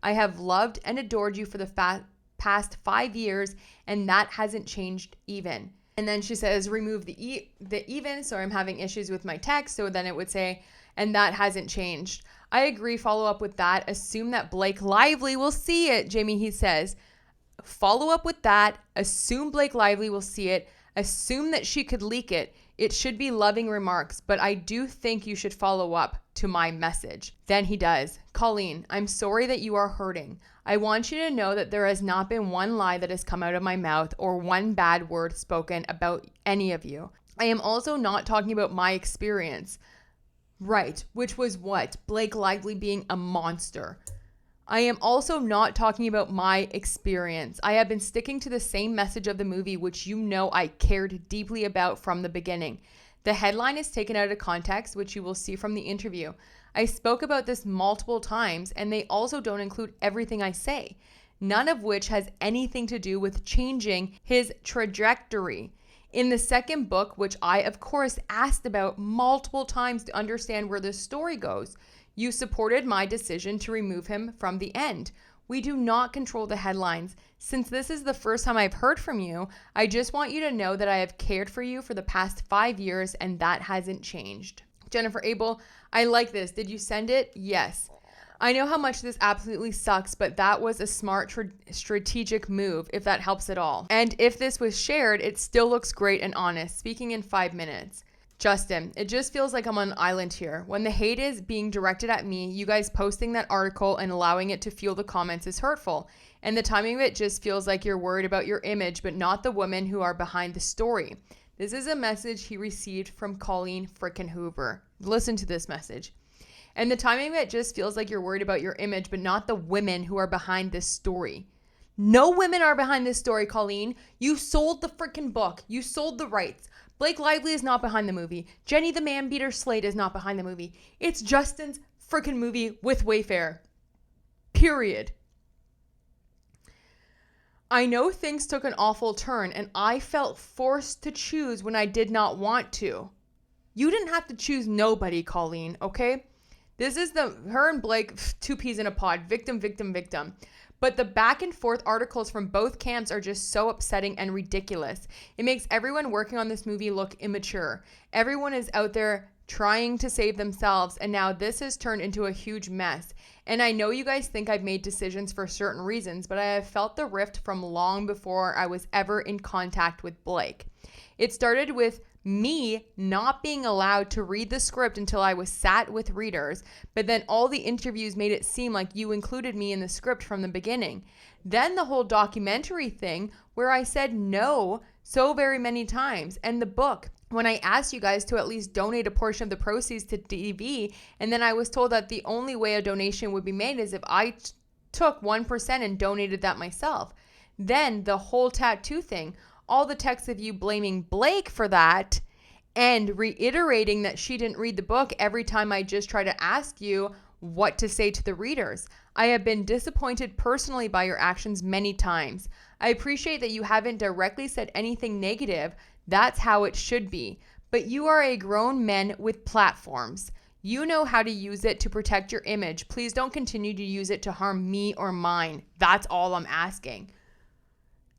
I have loved and adored you for the past 5 years, and that hasn't changed even. And then she says, remove the even. So I'm having issues with my text. So then it would say, and that hasn't changed. I agree. Follow up with that. Assume that Blake Lively will see it. Jamie, he says, follow up with that. Assume Blake Lively will see it. Assume that she could leak it. It should be loving remarks, but I do think you should follow up to my message. Then he does. Colleen, I'm sorry that you are hurting. I want you to know that there has not been one lie that has come out of my mouth or one bad word spoken about any of you. I am also not talking about my experience. Right, which was what? Blake Lively being a monster. I am also not talking about my experience. I have been sticking to the same message of the movie, which you know I cared deeply about from the beginning. The headline is taken out of context, which you will see from the interview. I spoke about this multiple times, and they also don't include everything I say, none of which has anything to do with changing his trajectory. In the second book, which I, of course, asked about multiple times to understand where this story goes, you supported my decision to remove him from the end. We do not control the headlines. Since this is the first time I've heard from you, I just want you to know that I have cared for you for the past 5 years, and that hasn't changed. Jennifer Abel, I like this. Did you send it? Yes. I know how much this absolutely sucks, but that was a smart strategic move, if that helps at all. And if this was shared, it still looks great and honest. Speaking in 5 minutes. Justin, it just feels like I'm on an island here. When the hate is being directed at me, you guys posting that article and allowing it to fuel the comments is hurtful. And the timing of it just feels like you're worried about your image, but not the women who are behind the story. This is a message he received from Colleen frickin' Hoover. Listen to this message. And the timing of it just feels like you're worried about your image, but not the women who are behind this story. No women are behind this story, Colleen. You sold the frickin' book. You sold the rights. Blake Lively is not behind the movie. Jenny the Man-Beater Slate is not behind the movie. It's Justin's frickin' movie with Wayfarer. Period. I know things took an awful turn, and I felt forced to choose when I did not want to. You didn't have to choose nobody, Colleen, okay? This is her and Blake, 2 peas in a pod, victim, victim, victim. But the back and forth articles from both camps are just so upsetting and ridiculous. It makes everyone working on this movie look immature. Everyone is out there trying to save themselves, and now this has turned into a huge mess. And I know you guys think I've made decisions for certain reasons, but I have felt the rift from long before I was ever in contact with Blake. It started with me not being allowed to read the script until I was sat with readers, but then all the interviews made it seem like you included me in the script from the beginning. Then the whole documentary thing where I said no so very many times, and the book when I asked you guys to at least donate a portion of the proceeds to DV, and then I was told that the only way a donation would be made is if I took 1% and donated that myself. Then the whole tattoo thing, all the texts of you blaming Blake for that, and reiterating that she didn't read the book every time I just try to ask you what to say to the readers. I have been disappointed personally by your actions many times. I appreciate that you haven't directly said anything negative. That's how it should be. But you are a grown man with platforms. You know how to use it to protect your image. Please don't continue to use it to harm me or mine. That's all I'm asking.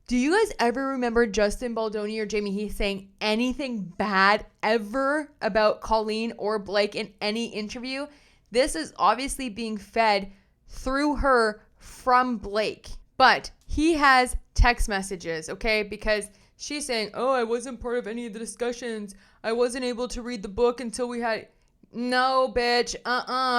Do you guys ever remember Justin Baldoni or Jamie Heath saying anything bad ever about Colleen or Blake in any interview? This is obviously being fed through her from Blake. But he has text messages, okay? Because she's saying, oh, I wasn't part of any of the discussions. I wasn't able to read the book until we had... No, bitch.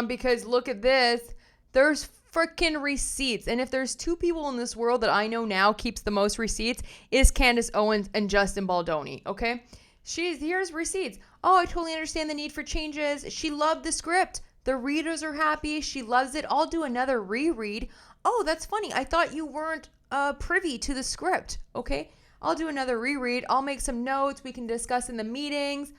Because look at this. There's freaking receipts. And if there's two people in this world that I know now keeps the most receipts, is Candace Owens and Justin Baldoni, okay? Here's receipts. Oh, I totally understand the need for changes. She loved the script. The readers are happy. She loves it. I'll do another reread. Oh, that's funny. I thought you weren't privy to the script, okay? I'll do another reread. I'll make some notes. We can discuss in the meetings.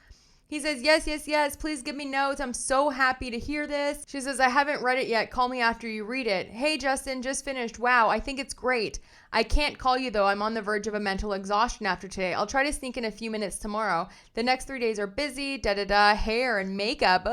He says, yes. Please give me notes. I'm so happy to hear this. She says, I haven't read it yet. Call me after you read it. Hey, Justin, just finished. Wow, I think it's great. I can't call you, though. I'm on the verge of a mental exhaustion after today. I'll try to sneak in a few minutes tomorrow. The next 3 days are busy, hair and makeup,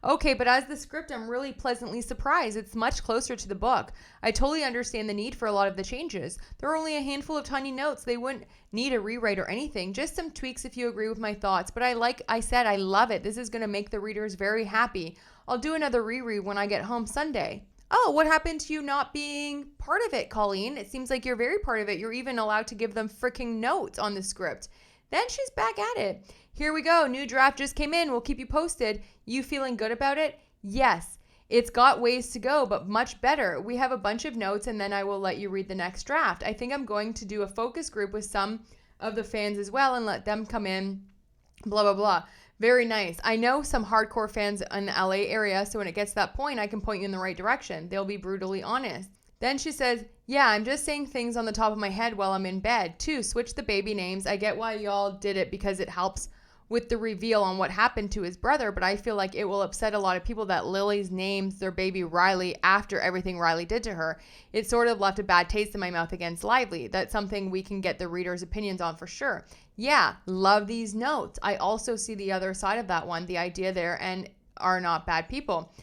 Okay, but as the script, I'm really pleasantly surprised. It's much closer to the book. I totally understand the need for a lot of the changes. There are only a handful of tiny notes. They wouldn't need a rewrite or anything. Just some tweaks if you agree with my thoughts. But I love it. This is going to make the readers very happy. I'll do another reread when I get home Sunday. Oh, what happened to you not being part of it, Colleen? It seems like you're very part of it. You're even allowed to give them freaking notes on the script. Then she's back at it. Here we go. New draft just came in. We'll keep you posted. You feeling good about it? Yes. It's got ways to go, but much better. We have a bunch of notes, and then I will let you read the next draft. I think I'm going to do a focus group with some of the fans as well and let them come in, blah, blah, blah. Very nice. I know some hardcore fans in the LA area, so when it gets to that point, I can point you in the right direction. They'll be brutally honest. Then she says, yeah, I'm just saying things on the top of my head while I'm in bed. 2, switch the baby names. I get why y'all did it because it helps with the reveal on what happened to his brother, but I feel like it will upset a lot of people that Lily's names their baby Riley after everything Riley did to her. It sort of left a bad taste in my mouth against Lively. That's something we can get the readers' opinions on for sure. Yeah, love these notes. I also see the other side of that one, the idea there, and are not bad people.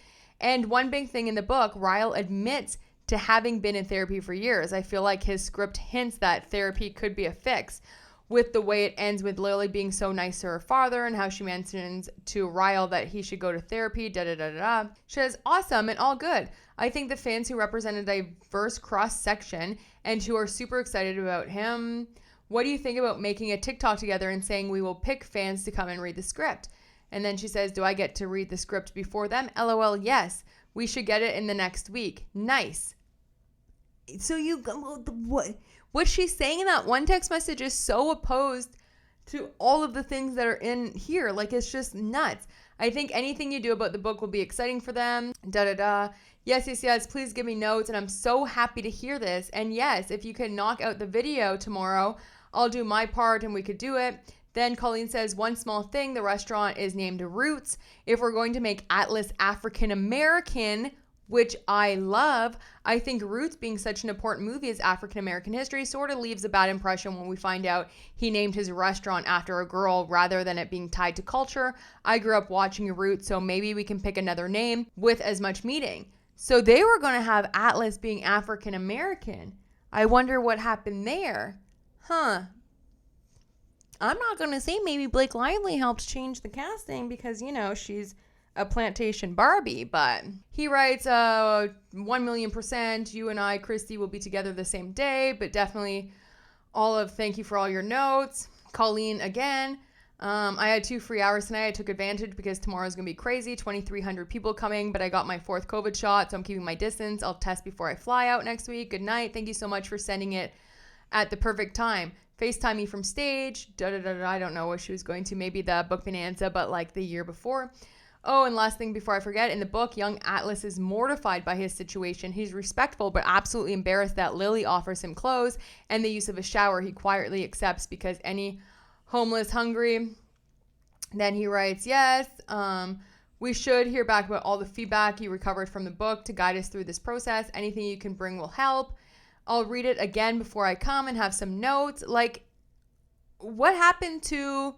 And one big thing in the book, Ryle admits to having been in therapy for years. I feel like his script hints that therapy could be a fix, with the way it ends with Lily being so nice to her father and how she mentions to Ryle that he should go to therapy, She says, awesome and all good. I think the fans who represent a diverse cross-section and who are super excited about him. What do you think about making a TikTok together and saying we will pick fans to come and read the script? And then she says, do I get to read the script before them? LOL, yes. We should get it in the next week. Nice. So what she's saying in that one text message is so opposed to all of the things that are in here. Like, it's just nuts. I think anything you do about the book will be exciting for them. Yes. Please give me notes. And I'm so happy to hear this. And yes, if you can knock out the video tomorrow, I'll do my part and we could do it. Then Colleen says, one small thing. The restaurant is named Roots. If we're going to make Atlas African American, which I love, I think Roots being such an important movie as African American history sort of leaves a bad impression when we find out he named his restaurant after a girl rather than it being tied to culture. I grew up watching Roots, so maybe we can pick another name with as much meaning. So they were going to have Atlas being African American. I wonder what happened there. I'm not going to say maybe Blake Lively helped change the casting because, you know, she's a plantation Barbie, but he writes 1,000,000%. You and I, Christy, will be together the same day, but definitely thank you for all your notes. Colleen again. I had 2 free hours tonight. I took advantage because tomorrow's going to be crazy. 2,300 people coming, but I got my 4th COVID shot, so I'm keeping my distance. I'll test before I fly out next week. Good night. Thank you so much for sending it at the perfect time. FaceTime me from stage. I don't know what she was going to. Maybe the book bonanza, but like the year before. Oh, and last thing before I forget, in the book, young Atlas is mortified by his situation. He's respectful, but absolutely embarrassed that Lily offers him clothes and the use of a shower he quietly accepts because any homeless, hungry, Then he writes, yes, we should hear back about all the feedback you recovered from the book to guide us through this process. Anything you can bring will help. I'll read it again before I come and have some notes. Like, what happened to,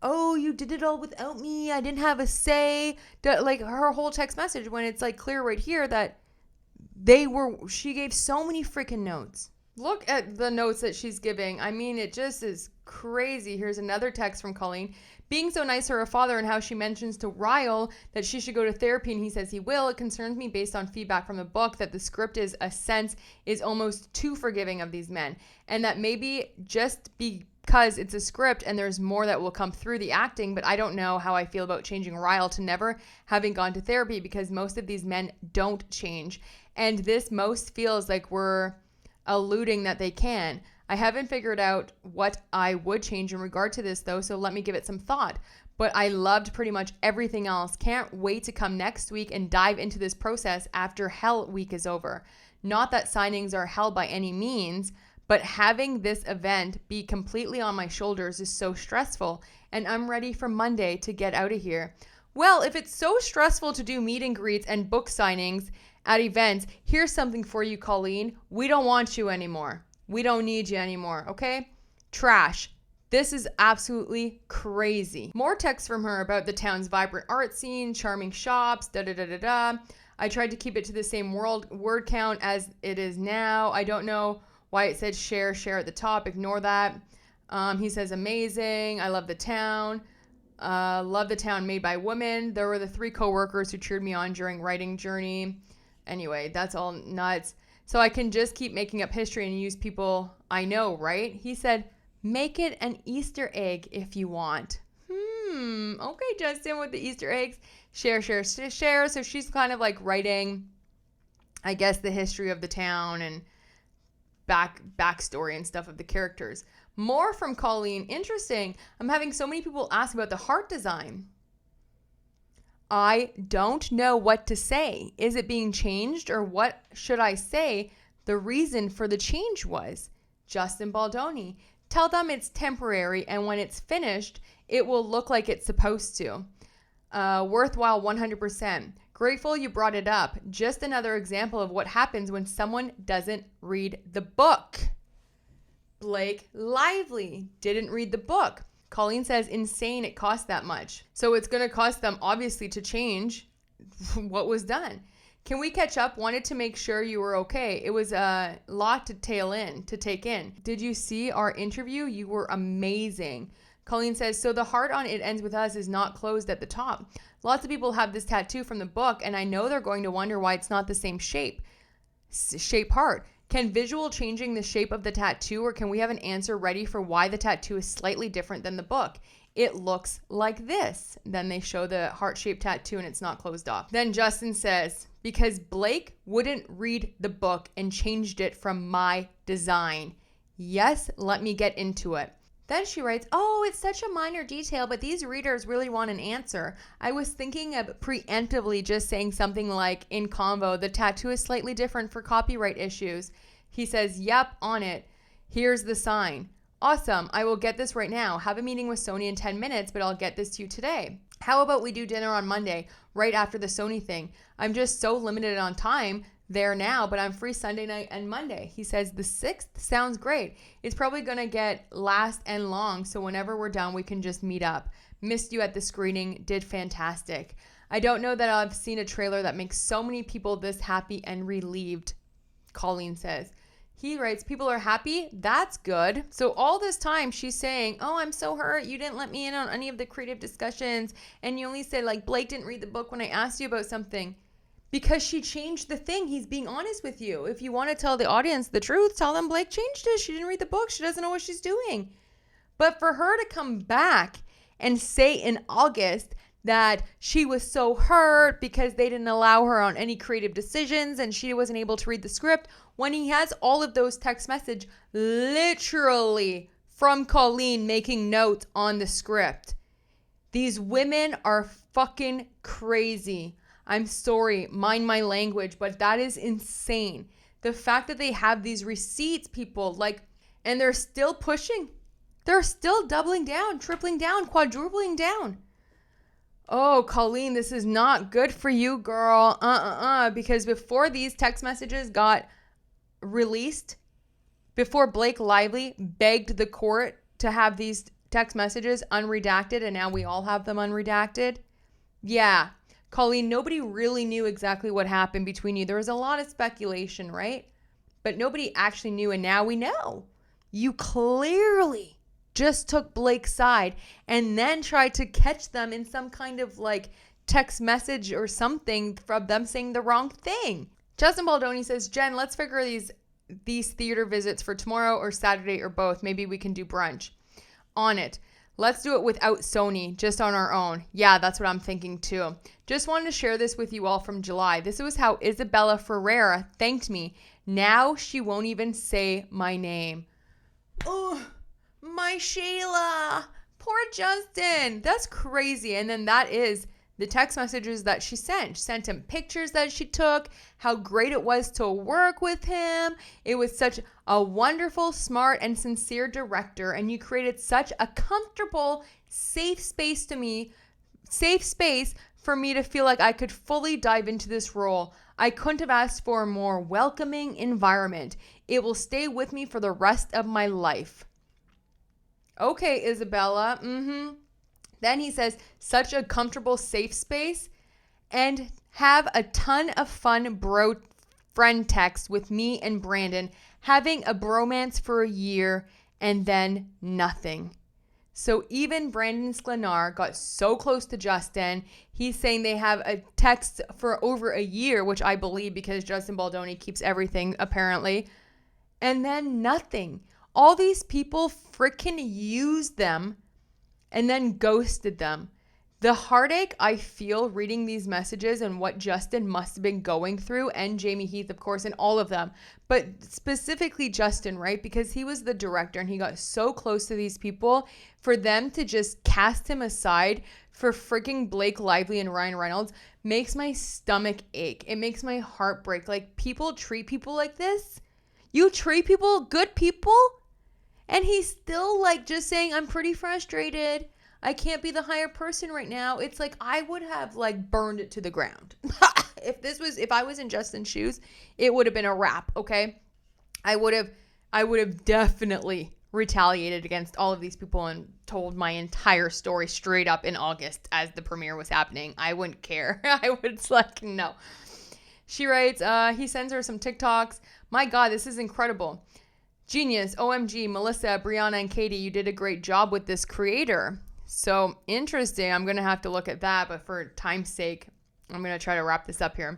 oh, you did it all without me, I didn't have a say? Like, her whole text message, when it's like clear right here that she gave so many freaking notes. Look at the notes that she's giving. I mean, it just is crazy. Here's another text from Colleen. Being so nice to her father and how she mentions to Ryle that she should go to therapy and he says he will. It concerns me based on feedback from the book that the script is almost too forgiving of these men. And that maybe just because it's a script and there's more that will come through the acting, but I don't know how I feel about changing Ryle to never having gone to therapy because most of these men don't change. And this most feels like we're alluding that they can. I haven't figured out what I would change in regard to this though, so let me give it some thought. But I loved pretty much everything else. Can't wait to come next week and dive into this process after Hell Week is over. Not that signings are hell by any means, but having this event be completely on my shoulders is so stressful, and I'm ready for Monday to get out of here. Well, if it's so stressful to do meet and greets and book signings at events, here's something for you, Colleen. We don't want you anymore. We don't need you anymore, okay? Trash. This is absolutely crazy. More texts from her about the town's vibrant art scene, charming shops, da-da-da-da-da. I tried to keep it to the same word count as it is now. I don't know why it said share at the top. Ignore that. He says, amazing. I love the town. Love the town made by women. There were the 3 co-workers who cheered me on during writing journey. Anyway, that's all nuts. So I can just keep making up history and use people I know, right? He said, make it an Easter egg if you want. Okay, Justin, with the Easter eggs. Share. So she's kind of like writing, I guess, the history of the town and backstory and stuff of the characters. More from Colleen. Interesting. I'm having so many people ask about the heart design. I don't know what to say. Is it being changed, or what should I say the reason for the change was? Justin Baldoni. Tell them it's temporary, and when it's finished, it will look like it's supposed to. Worthwhile 100%. Grateful you brought it up. Just another example of what happens when someone doesn't read the book. Blake Lively didn't read the book. Colleen says, insane it costs that much. So it's going to cost them, obviously, to change what was done. Can we catch up? Wanted to make sure you were okay. It was a lot to take in. Did you see our interview? You were amazing. Colleen says, so the heart on It Ends With Us is not closed at the top. Lots of people have this tattoo from the book, and I know they're going to wonder why it's not the same shape heart. Can visual changing the shape of the tattoo, or can we have an answer ready for why the tattoo is slightly different than the book? It looks like this. Then they show the heart-shaped tattoo and it's not closed off. Then Justin says, because Blake wouldn't read the book and changed it from my design. Yes, let me get into it. Then she writes, oh, it's such a minor detail, but these readers really want an answer. I was thinking of preemptively just saying something like, in convo, the tattoo is slightly different for copyright issues. He says, yep, on it. Here's the sign. Awesome. I will get this right now. Have a meeting with Sony in 10 minutes, but I'll get this to you today. How about we do dinner on Monday, right after the Sony thing? I'm just so limited on time there now, but I'm free Sunday night and Monday. He says the 6th sounds great. It's probably going to get last and long, so whenever we're done, we can just meet up. Missed you at the screening. Did fantastic. I don't know that I've seen a trailer that makes so many people this happy and relieved, Colleen says. He writes, people are happy? That's good. So all this time she's saying, oh, I'm so hurt. You didn't let me in on any of the creative discussions. And you only said, like, Blake didn't read the book when I asked you about something. Because she changed the thing. He's being honest with you. If you want to tell the audience the truth, tell them Blake changed it. She didn't read the book. She doesn't know what she's doing. But for her to come back and say in August that she was so hurt because they didn't allow her on any creative decisions and she wasn't able to read the script, when he has all of those text messages literally from Colleen making notes on the script. These women are fucking crazy. I'm sorry, mind my language, but that is insane. The fact that they have these receipts, people, like, and they're still pushing. They're still doubling down, tripling down, quadrupling down. Oh, Colleen, this is not good for you, girl. Because before these text messages got released, before Blake Lively begged the court to have these text messages unredacted, and now we all have them unredacted. Yeah, Colleen, nobody really knew exactly what happened between you. There was a lot of speculation, right? But nobody actually knew, and now we know. You clearly just took Blake's side and then tried to catch them in some kind of like text message or something from them saying the wrong thing. Justin Baldoni says, Jen, let's figure these theater visits for tomorrow or Saturday or both. Maybe we can do brunch. On it. Let's do it without Sony, just on our own. Yeah, that's what I'm thinking too. Just wanted to share this with you all from July. This was how Isabella Ferreira thanked me. Now she won't even say my name. Oh, my Shayla. Poor Justin. That's crazy. And then that is the text messages that she sent. She sent him pictures that she took, how great it was to work with him. It was such a wonderful, smart, and sincere director, and you created such a comfortable, safe space for me to feel like I could fully dive into this role. I couldn't have asked for a more welcoming environment. It will stay with me for the rest of my life. Okay, Isabella. Then he says, such a comfortable, safe space, and have a ton of fun bro friend text with me and Brandon, having a bromance for a year and then nothing. So even Brandon Sklenar got so close to Justin. He's saying they have a text for over a year, which I believe because Justin Baldoni keeps everything apparently, and then nothing. All these people freaking used them and then ghosted them. The heartache I feel reading these messages and what Justin must have been going through, and Jamie Heath, of course, and all of them, but specifically Justin, right? Because he was the director and he got so close to these people, for them to just cast him aside for freaking Blake Lively and Ryan Reynolds makes my stomach ache. It makes my heart break. Like, people treat people like this. You treat people, good people, and he's still like just saying, I'm pretty frustrated. I can't be the higher person right now. It's like I would have like burned it to the ground. If I was in Justin's shoes, it would have been a wrap, okay? I would have definitely retaliated against all of these people and told my entire story straight up in August as the premiere was happening. I wouldn't care. I would like, no. She writes, he sends her some TikToks. My God, this is incredible. Genius, OMG, Melissa, Brianna, and Katie, you did a great job with this creator. So interesting. I'm going to have to look at that, but for time's sake, I'm going to try to wrap this up here.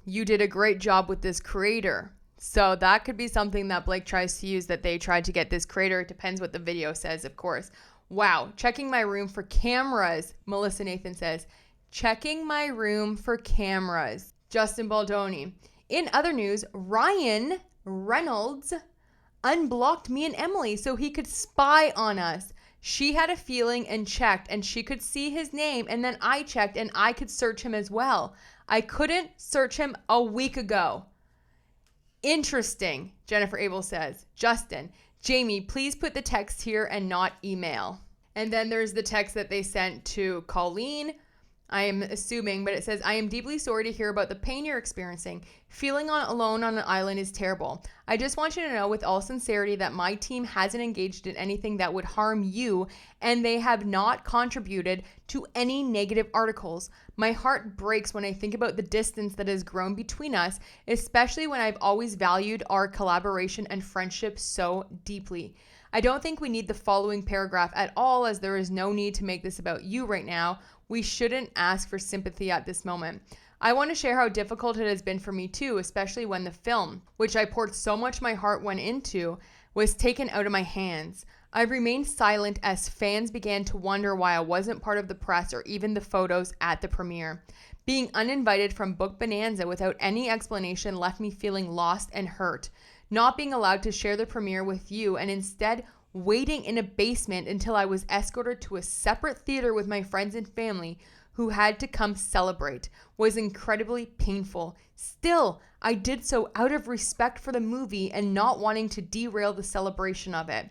You did a great job with this creator. So that could be something that Blake tries to use, that they tried to get this creator. It depends what the video says, of course. Wow. Checking my room for cameras, Melissa Nathan says. Checking my room for cameras. Justin Baldoni. In other news, Ryan Reynolds unblocked me and Emily so he could spy on us. She had a feeling and checked, and she could see his name, and then I checked and I could search him as well. I couldn't search him a week ago. Interesting, Jennifer Abel says. Justin, Jamie, please put the text here and not email. And then there's the text that they sent to Colleen, I am assuming, but it says, I am deeply sorry to hear about the pain you're experiencing. Feeling alone on an island is terrible. I just want you to know with all sincerity that my team hasn't engaged in anything that would harm you, and they have not contributed to any negative articles. My heart breaks when I think about the distance that has grown between us, especially when I've always valued our collaboration and friendship so deeply. I don't think we need the following paragraph at all, as there is no need to make this about you right now. We shouldn't ask for sympathy at this moment. I want to share how difficult it has been for me too, especially when the film, which I poured so much my heart went into, was taken out of my hands. I've remained silent as fans began to wonder why I wasn't part of the press or even the photos at the premiere. Being uninvited from Book Bonanza without any explanation left me feeling lost and hurt. Not being allowed to share the premiere with you and instead waiting in a basement until I was escorted to a separate theater with my friends and family who had to come celebrate was incredibly painful. Still, I did so out of respect for the movie and not wanting to derail the celebration of it.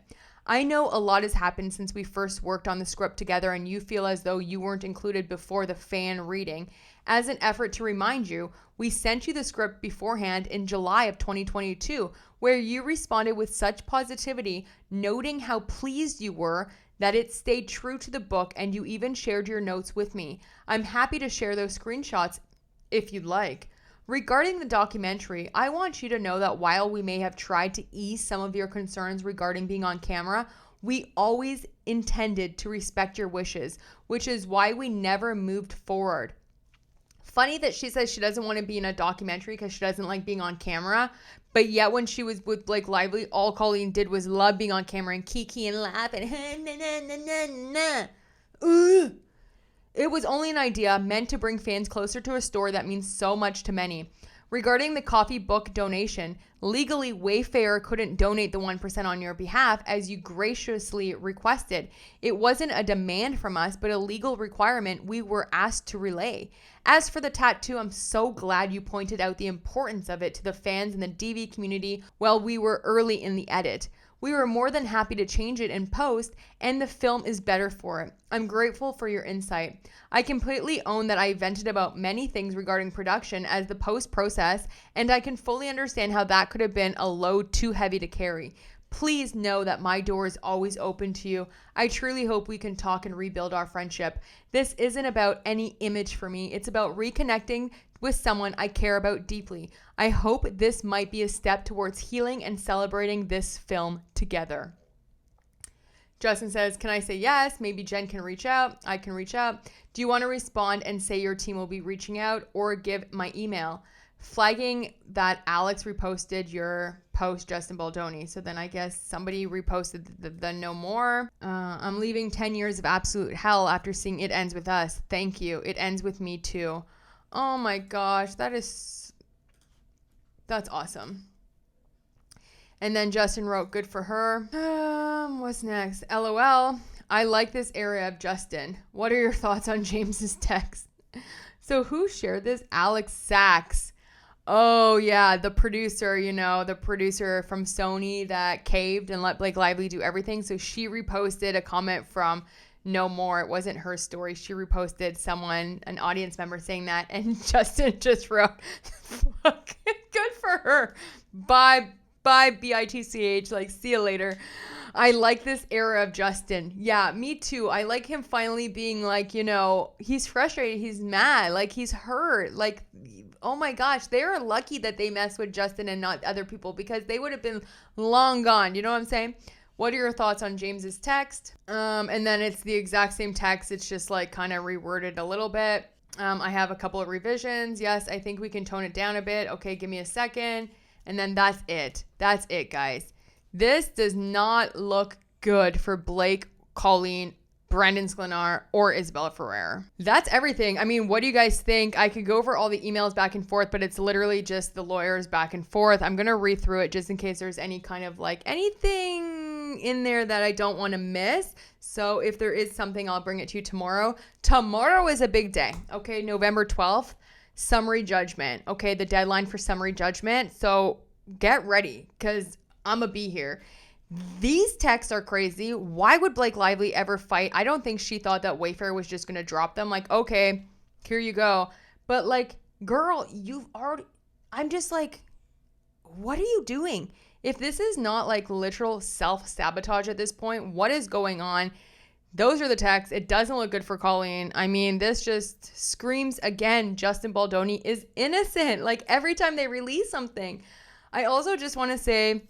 I know a lot has happened since we first worked on the script together and you feel as though you weren't included before the fan reading. As an effort to remind you, we sent you the script beforehand in July of 2022, where you responded with such positivity, noting how pleased you were that it stayed true to the book, and you even shared your notes with me. I'm happy to share those screenshots if you'd like. Regarding the documentary, I want you to know that while we may have tried to ease some of your concerns regarding being on camera, we always intended to respect your wishes, which is why we never moved forward. Funny that she says she doesn't want to be in a documentary because she doesn't like being on camera, but yet when she was with Blake Lively, all Colleen did was love being on camera and kiki and laugh and It was only an idea meant to bring fans closer to a story that means so much to many. Regarding the coffee book donation, legally Wayfarer couldn't donate the 1% on your behalf as you graciously requested. It wasn't a demand from us, but a legal requirement we were asked to relay. As for the tattoo, I'm so glad you pointed out the importance of it to the fans in the DV community while we were early in the edit. We were more than happy to change it in post, and the film is better for it. I'm grateful for your insight. I completely own that I vented about many things regarding production as the post process, and I can fully understand how that could have been a load too heavy to carry. Please know that my door is always open to you. I truly hope we can talk and rebuild our friendship. This isn't about any image for me. It's about reconnecting with someone I care about deeply. I hope this might be a step towards healing and celebrating this film together. Justin says, can I say yes? Maybe Jen can reach out. I can reach out. Do you want to respond and say your team will be reaching out, or give my email? Flagging that Alex reposted your post, Justin Baldoni. So then I guess somebody reposted the no more. I'm leaving 10 years of absolute hell after seeing It Ends With Us. Thank you. It ends with me too. Oh my gosh, that's awesome. And then Justin wrote, good for her. What's next? LOL. I like this area of Justin. What are your thoughts on James's text? So who shared this? Alex Sachs. Oh yeah, the producer, the producer from Sony that caved and let Blake Lively do everything. So she reposted a comment from No More. It wasn't her story. She reposted an audience member saying that, and Justin just wrote, good for her. Bye, BITCH. Like, see you later. I like this era of Justin. Yeah, me too. I like him finally being like, he's frustrated. He's mad. Like, he's hurt. Like, oh my gosh, they are lucky that they messed with Justin and not other people, because they would have been long gone. You know what I'm saying? What are your thoughts on James's text? And then it's the exact same text. It's just like kind of reworded a little bit. I have a couple of revisions. Yes, I think we can tone it down a bit. Okay, give me a second. And then that's it. That's it, guys. This does not look good for Blake, Colleen, Brendan Sklenar, or Isabella Ferrer. That's everything. I mean, what do you guys think? I could go over all the emails back and forth, but it's literally just the lawyers back and forth. I'm going to read through it just in case there's any kind of like anything in there that I don't want to miss. So if there is something, I'll bring it to you tomorrow. Tomorrow is a big day. Okay, November 12th, summary judgment. Okay, the deadline for summary judgment. So get ready, because I'm going to be here. These texts are crazy. Why would Blake Lively ever fight? I don't think she thought that Wayfarer was just going to drop them. Like, okay, here you go. But like, girl, I'm just like, what are you doing? If this is not like literal self-sabotage at this point, what is going on? Those are the texts. It doesn't look good for Colleen. I mean, this just screams again, Justin Baldoni is innocent. Like, every time they release something. I also just want to say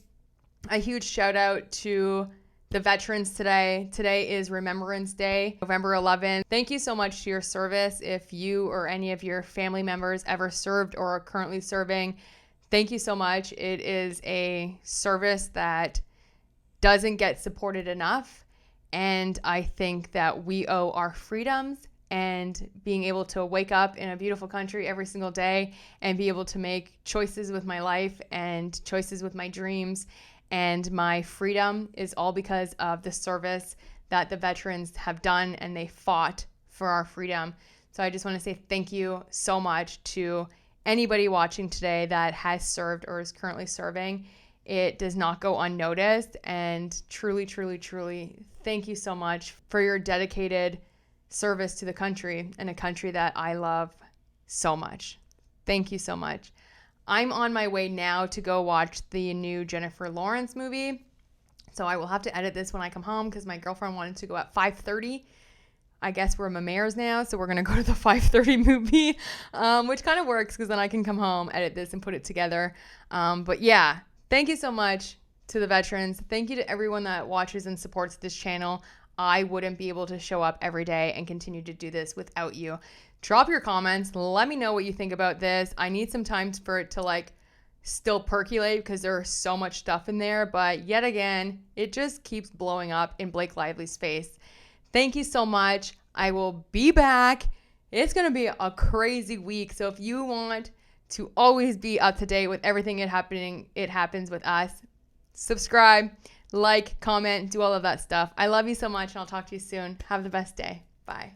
a huge shout out to the veterans today. Today is Remembrance Day, November 11th. Thank you so much to your service. If you or any of your family members ever served or are currently serving, thank you so much. It is a service that doesn't get supported enough. And I think that we owe our freedoms and being able to wake up in a beautiful country every single day and be able to make choices with my life and choices with my dreams. And my freedom is all because of the service that the veterans have done, and they fought for our freedom. So I just want to say thank you so much to anybody watching today that has served or is currently serving. it does not go unnoticed. And truly, truly, truly, thank you so much for your dedicated service to the country, and a country that I love so much. Thank you so much. I'm on my way now to go watch the new Jennifer Lawrence movie. So I will have to edit this when I come home because my girlfriend wanted to go at 5:30. I guess we're Mamers now, so we're going to go to the 5:30 movie, which kind of works because then I can come home, edit this, and put it together. But yeah, thank you so much to the veterans. Thank you to everyone that watches and supports this channel. I wouldn't be able to show up every day and continue to do this without you. Drop your comments. Let me know what you think about this. I need some time for it to like still percolate because there's so much stuff in there. But yet again, it just keeps blowing up in Blake Lively's face. Thank you so much. I will be back. It's going to be a crazy week. So if you want to always be up to date with everything it happens with us, subscribe, like, comment, do all of that stuff. I love you so much, and I'll talk to you soon. Have the best day. Bye.